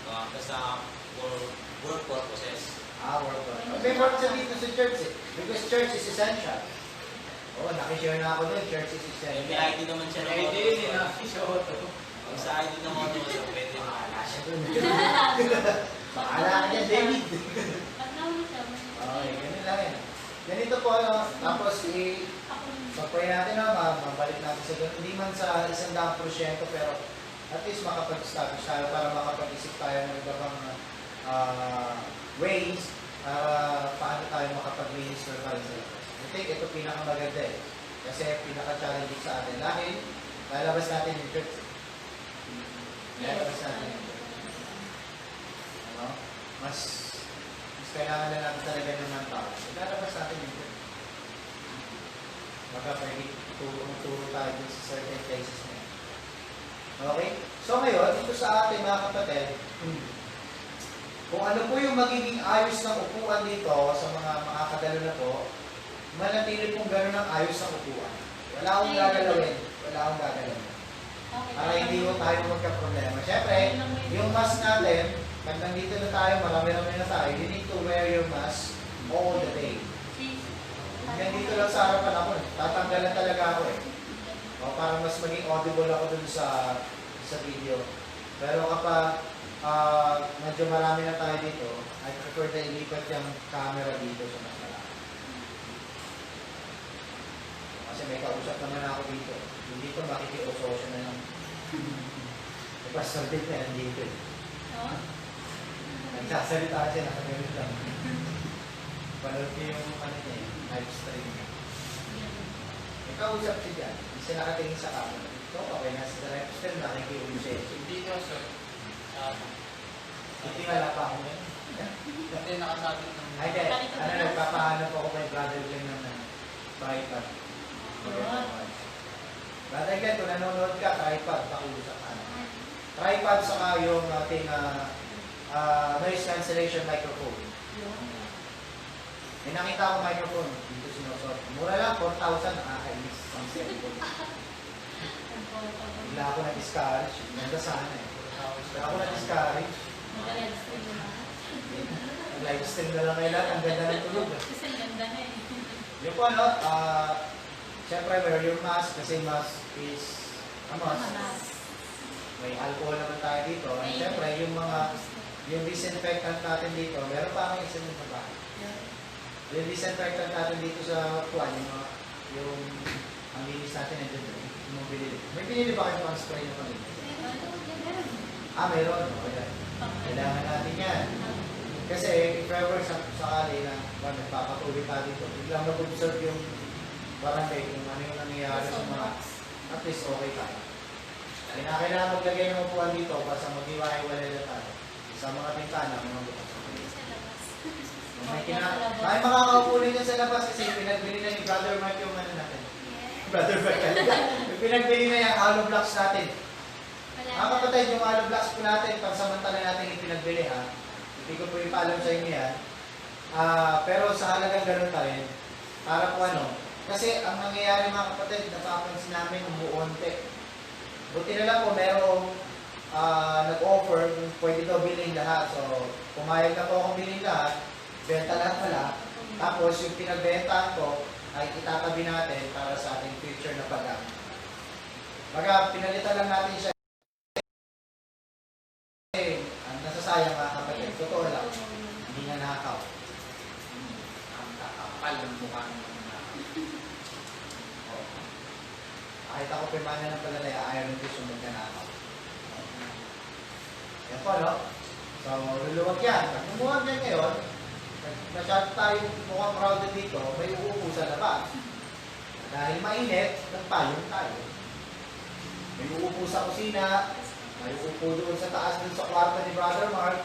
Basta for work purposes. Work. May work sa dito sa church because church is essential. Nakishare na ako doon, church is essential. May ID naman siya ng Hindi, hindi na. Yung sa ID ng auto, so pwede na. Bahala ka dyan, David. Okay, ganun lang yan. Ganito po, tapos pag-pray natin, mabalik natin sa ganun. Hindi man sa 100%, pero at least makapag-establish tayo para makapag-isip tayo ng ibang ways paano tayo makapag-minister tayo sa labas. I think ito pinakamaganda kasi pinaka-challenging sa atin. Dahil lalabas natin yung church. Lalabas natin yung church. Ano? Mas kailangan na natin talaga ng manpower. Lalabas natin yung church. Baka pwede turo tayo dun sa certain places na yun. Okay? So ngayon, dito sa ating mga kapatid, Kung ano po yung magiging ayos ng upuan dito sa mga makakadalo na po, manatili pong gano'n ang ayos ng upuan. Wala akong gagalawin. Wala akong gagalawin. Para hindi mo tayo magka-problema. Siyempre, yung mask natin, pag nandito na tayo, marami-rami na tayo, you need to wear your mask all the day. Hanggang dito lang sa harapan ako, tatanggalan talaga ako eh. O, para mas maging audible ako dun sa video. Pero kapag medyo marami na tayo dito, I prefer na ilipat yung camera dito sa mas malaki. Kasi may kausap naman ako dito. Hindi ko makikiusosyo na lang. Pastor din na nandito eh. Nagsasalita siya, nakagamit lang. Panood ko yung ano niya eh, live stream niya. May kausap siya dyan. Hindi siya nakatingin sa camera. Ito, okay, nasa live stream, nakikiulo siya. Hindi ko, sir. Hindi wala pa ako ngayon. Hindi nakasabit ng... Ay, di. Ano, nagpapahanap ako kay brother Glenn ng tripod. Brother Glenn, kung nanonood ka, tripod, pakiusap ka. Tripod saka yung ating noise cancellation microphone. May nakita akong microphone dito sinusot. Mura lang, 4,000, nakakainis. Ang cellphone. Bigla ako na-discourage. Ganda sana eh. Bigla ako na-discourage. Live stream na lang kailan. Ang ganda ng tulog. Kasi ganda na eh. Yung po ano, siyempre wear your mask kasi mask is a must. May alcohol naman tayo dito. And siyempre yung disinfectant natin dito, meron pa akong isa ng baba. Yung disinfectant natin dito sa kuwan, yung ang linis natin nandiyan doon. Yung binili. May binili ba kayo pang spray na pangilinis? Mayroon. Okay. Kailangan natin yan. Kasi if ever sakali na nagpapatuloy tayo dito, biglang mag-observe yung barangay kung ano yung nangyayari sa mga at least okay tayo. Kailangan maglagay ng upuan dito para sa mag-iwahiwalay na tayo. Sa mga bintana, mga bukas. May makakaupo rin yan sa labas kasi pinagbili na ni Brother Mark yung ano natin. Brother Mark pinagbili na yung hollow blocks natin. Mga kapatid, yung hollow blocks po natin, pansamantala natin yung pinagbili ha. Hindi ko po ipaalam sa inyo yan. Pero sa halagang ganun pa rin, para po ano, kasi ang nangyayari mga kapatid, napapansin namin umuunti. Buti na lang po merong nag-offer, pwede daw bilhin lahat. So, pumayag na po akong bilhin lahat, benta lahat pala. Tapos yung pinagbentahan ko ay itatabi natin para sa ating future na pag-gamit. Baga, pinalitan lang natin siya. Ang nasasayang mga kapatid, totoo lang, hindi na nakakaw. Ang kakapal ng mukha ng mga nakakaw. Kahit ako pimana ng palalaya, ayaw nito sumunod na nakakaw. Yan po, no? So, luluwag yan. Pag lumuwag yan ngayon, masyado tayo mukhang crowded dito, may uupo sa labas. Dahil mainit, nagpayong tayo. May uupo sa kusina, may uupo doon sa taas, doon sa kwarto ni Brother Mark.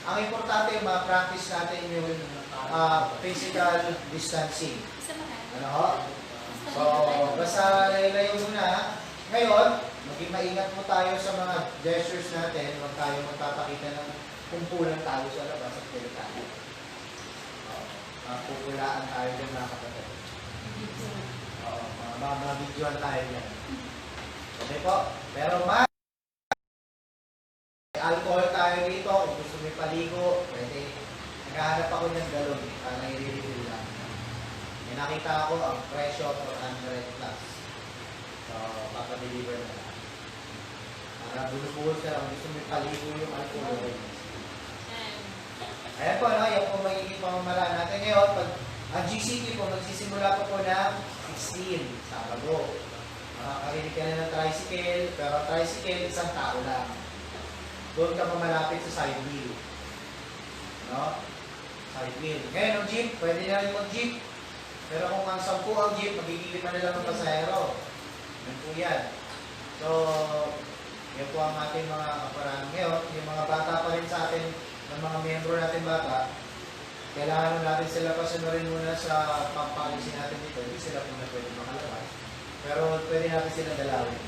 Ang importante, ma-practice natin yung physical distancing. Ano ho? So, basta layo muna. Ngayon, maging maingat mo tayo sa mga gestures natin. Huwag tayo magpapakita ng kumpulan tayo sa labas at delikado. Pupulaan tayo dyan mga kapatid. Mga-videoan tayo dyan. Okay po? Pero may alcohol tayo dito. Kung gusto mo paligo, pwede. Naghahanap ako ng galon. Para i-refill lang. May nakita ako ang presyo for 100 plus. So, papadeliver na lang. Para bulubuhos ka lang. Gusto mo paligo yung alcohol. Ayan po, no? Yan po magiging pamamaraan natin ngayon. Pag ang GCQ po, magsisimula pa po ng 16, Sabado. Makakarinig ka na ng tricycle, pero tricycle, isang tao lang. Doon ka malapit sa side wheel. No? Side wheel. Ngayon, ang jeep, pwede na rin mag-jeep. Pero kung ang 10 ang jeep, magiging 5 na lang ng pasahero. Yan po yan. So, yan po ang ating mga kaparaan ngayon. Yung mga bata pa rin sa atin, ng mga miyembro natin bata, kailangan natin sila pasunurin muna sa pampalisin natin dito. Hindi sila po na pwede makalabas. Pero pwede natin sila dalawin.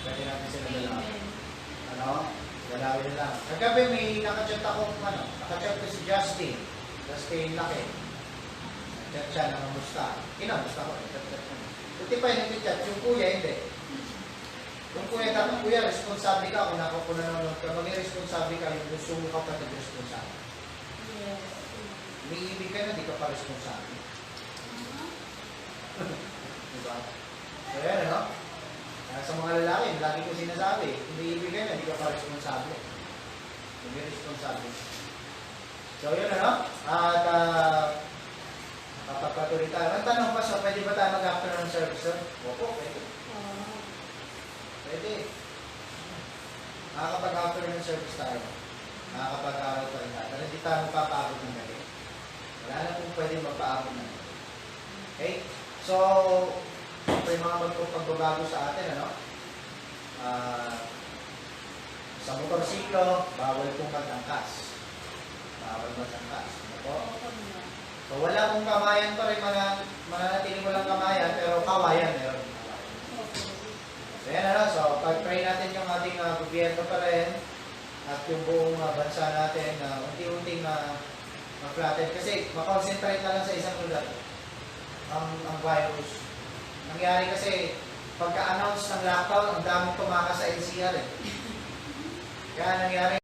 Pwede natin sila dalawin. Ano? Dalawin na lang. Kagabi may nakachat ako, nakachat ko si Justin. Tapos kay Laki. Nagchat siya na kamusta. Kinamusta ko, nagchat ko. Buti pa yung nagchat, yung kuya hindi. Yung kuya, dapat kuya, responsable ka. Kung nanonood ka, maging responsable ka. Yung gusto mo kapatid responsable. Yes. Umiibig ka na, di ka pa responsable. Diba? So yan, ano? Sa mga lalaki, lagi ko sinasabi, umiibig ka na, di ka pa responsable. Hindi responsable. So yun, ano? At kapagpatuloy tayo. Ang tanong pa, so pwede ba tayo mag-afternoon service? Sir? Opo, pwede. Pwede. Nakakapag-afternoon service tayo. Nakakapag-aral pa rin tayo. Pero hindi tayo magpapaabot ng gabi. Wala na kung pwede magpaabot ng gabi. Okay? So, may mga magpagbabago sa atin, ano? Sa motorsiklo, bawal pong magangkas. Bawal magangkas. Ano po? So, wala pong kamayan pa rin, mananatiling walang kamayan, pero kawayan meron. So, yan, ano? So, pag-pray natin yung ating gobyerno pa rin, at yung buong bansa natin na unti-unting ma-flatten. Kasi, makonsentrate na lang sa isang lugar ang virus. Nangyari kasi, pagka-announce ng lockdown, ang daming tumakas sa NCR eh. Kaya nangyari,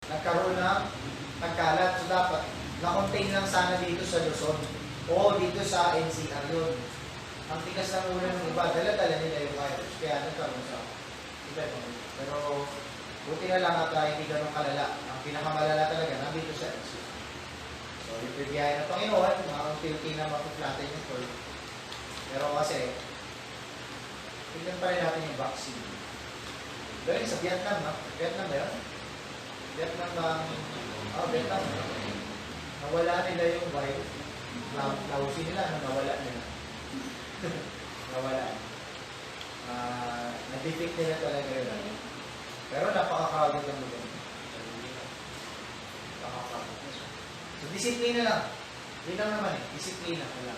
nagkaroon ng nagkalat. So dapat, na-contain lang sana dito sa Luzon. O dito sa NCR yun. Ang tigas ng ulo ng iba, dala-dala nila yung virus. Kaya nagkaroon sa iba. Pero, buti na lang at hindi ganun kalala. Ang pinakamalala talaga, nandito sa NCR. So, ipibiyahin ng Panginoon, mga unti-unti na mapuplatin yung curve. Pero kasi, tignan pa rin natin yung vaccine. Galing sa Vietnam, no? Vietnam ba yun? Vietnam ba? Vietnam. Nawala nila yung virus. Nausin nila, nawala nila. Nawala. Na-defect nila talaga yun. Pero napaka-crowded ang lugar. Napaka-crowded. So, disiplina lang. Yun lang naman eh. Disiplina. Wala.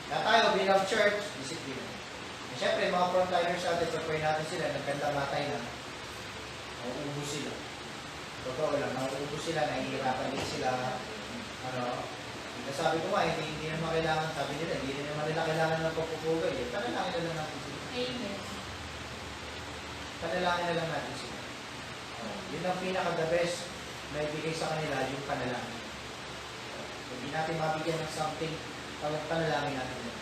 Kaya tayo, bilang church, disiplina. And syempre, mga frontliners natin, prepare natin sila, nagkanda matay na. Nauubos sila. Totoo lang, nauubos sila, nahihirapan din sila. Sabi ko nga, hindi naman kailangan, sabi nila, hindi naman nila kailangan ng pagpupugay. Panalangin na lang natin sila. Amen. Panalangin na lang natin sila. Yun ang pinaka-the best na ibigay sa kanila, yung panalangin. Hindi natin mabigyan ng something, panalangin natin yun.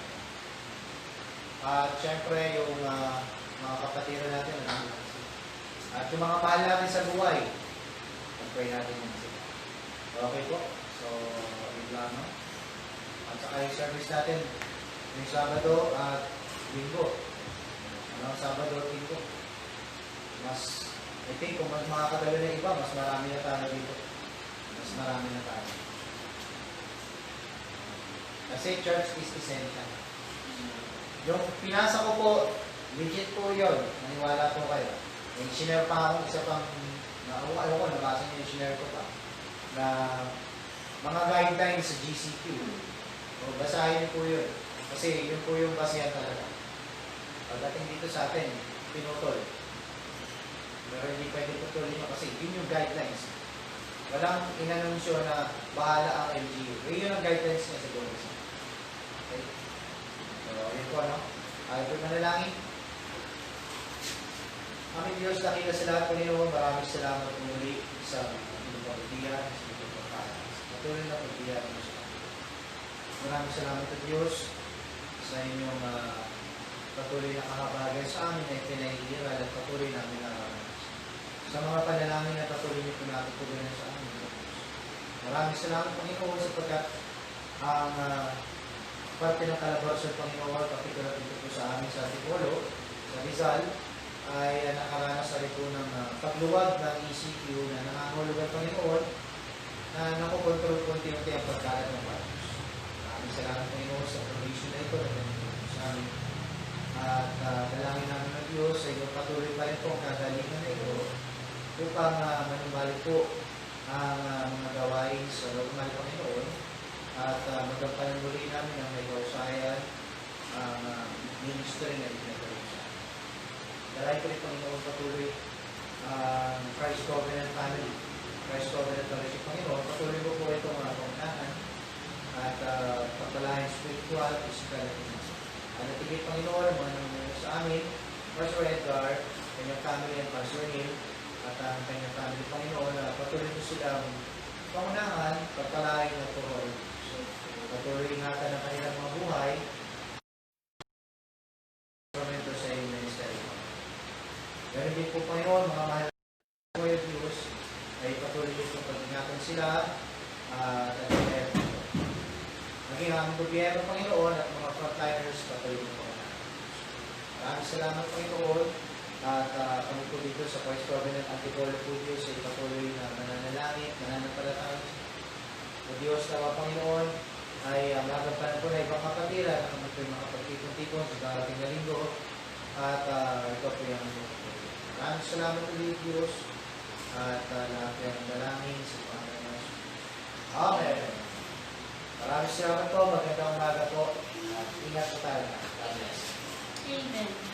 At syempre, yung mga kapatira natin, at yung mga mahal natin sa buhay, pag-pray natin yun sila. Okay po? So, yun lang, no? At saka yung service natin, yung Sabado at Linggo. Sabado at Linggo. Mas, I think, kung mas makakadalo na iba, mas marami na tayo dito. Mas marami na tayo. Kasi church is essential. Yung pinasa ko po, legit po yun. Maniwala po kayo. May sinare pa akong isa pang, ayaw ko, nabasa niyo yung sinare ko pa, na mga guidelines sa GCQ. O, basahin niyo po yun. Kasi yun po yung basihan talaga. Pagdating dito sa atin, pinutol. Pero hindi pwede putulin nyo kasi yun yung guidelines. Walang inanunsyo na bahala ang LGU. Yun ang guidelines niya sa government. Okay? So, yun po, ano? Ayaw po manalangin. Aming Diyos, nakita sa lahat, Panginoon, maraming salamat muli sa inyong pagbibiyan, sa inyong pagkakas. Patuloy na pagbibiyan mo sa amin. Maraming salamat sa Diyos sa inyong patuloy na kahabagay sa amin na ipinahihiral at patuloy namin na sa mga panalangin na patuloy niyo po natin tuloy sa amin. Maraming salamat, Panginoon, sapagkat ang parte ng kalaborasyon, Panginoon, kapitulat dito po sa amin sa Antipolo, sa Rizal, ay nakaranas na rin po ng pagluwag ng ECQ na nangangulugan, Panginoon, na nakukontrol konti-unti ang pagkalat ng virus. Maraming salamat, Panginoon, sa provision na ito na ganito sa amin. At dalangin namin ng Diyos sa inyo patuloy pa rin po ang kagalingan na ito upang manumbalik po ang mga gawain sa normal, Panginoon, at magampanan muli namin ang may kausayan ang ministry na itinagawin sa amin. Dalay ko rin, Panginoon, patuloy Christ Covenant Family, Christ Covenant Fellowship, Panginoon, patuloy mo po itong mga pangunahan at pagpalahin spiritual, physical, at natigit, Panginoon, mga nangyayari sa amin, Pastor Edgar, kanyang family and Pastor Neil, at ang kanyang family, Panginoon, patuloy mo silang pangunahan, pagpalahin at puro. Patuloy ingatan ng kanilang mga buhay, pamento sa iyong ministry. Ganun din po, Panginoon, mga mahal na Lord Diyos, ay patuloy nito pag-ingatan sila at maging ang gobyerno, Panginoon, at mga frontliners, patuloy nito po. Maraming salamat, Panginoon, at kami po dito sa Christ Covenant Antipolo po Diyos ay patuloy na mananalangin, mananampalataya. O Diyos, tawa, Panginoon, ay magagampanan po na ibang kapatiran na kami po yung makapagtipon-tipon sa darating na linggo at ito po yung maraming salamat ulit, Diyos, at lahat yung dalangin sa Panginoon. Amen. Maraming salamat po, magandang umaga po, at ingat po tayo. God bless. Amen.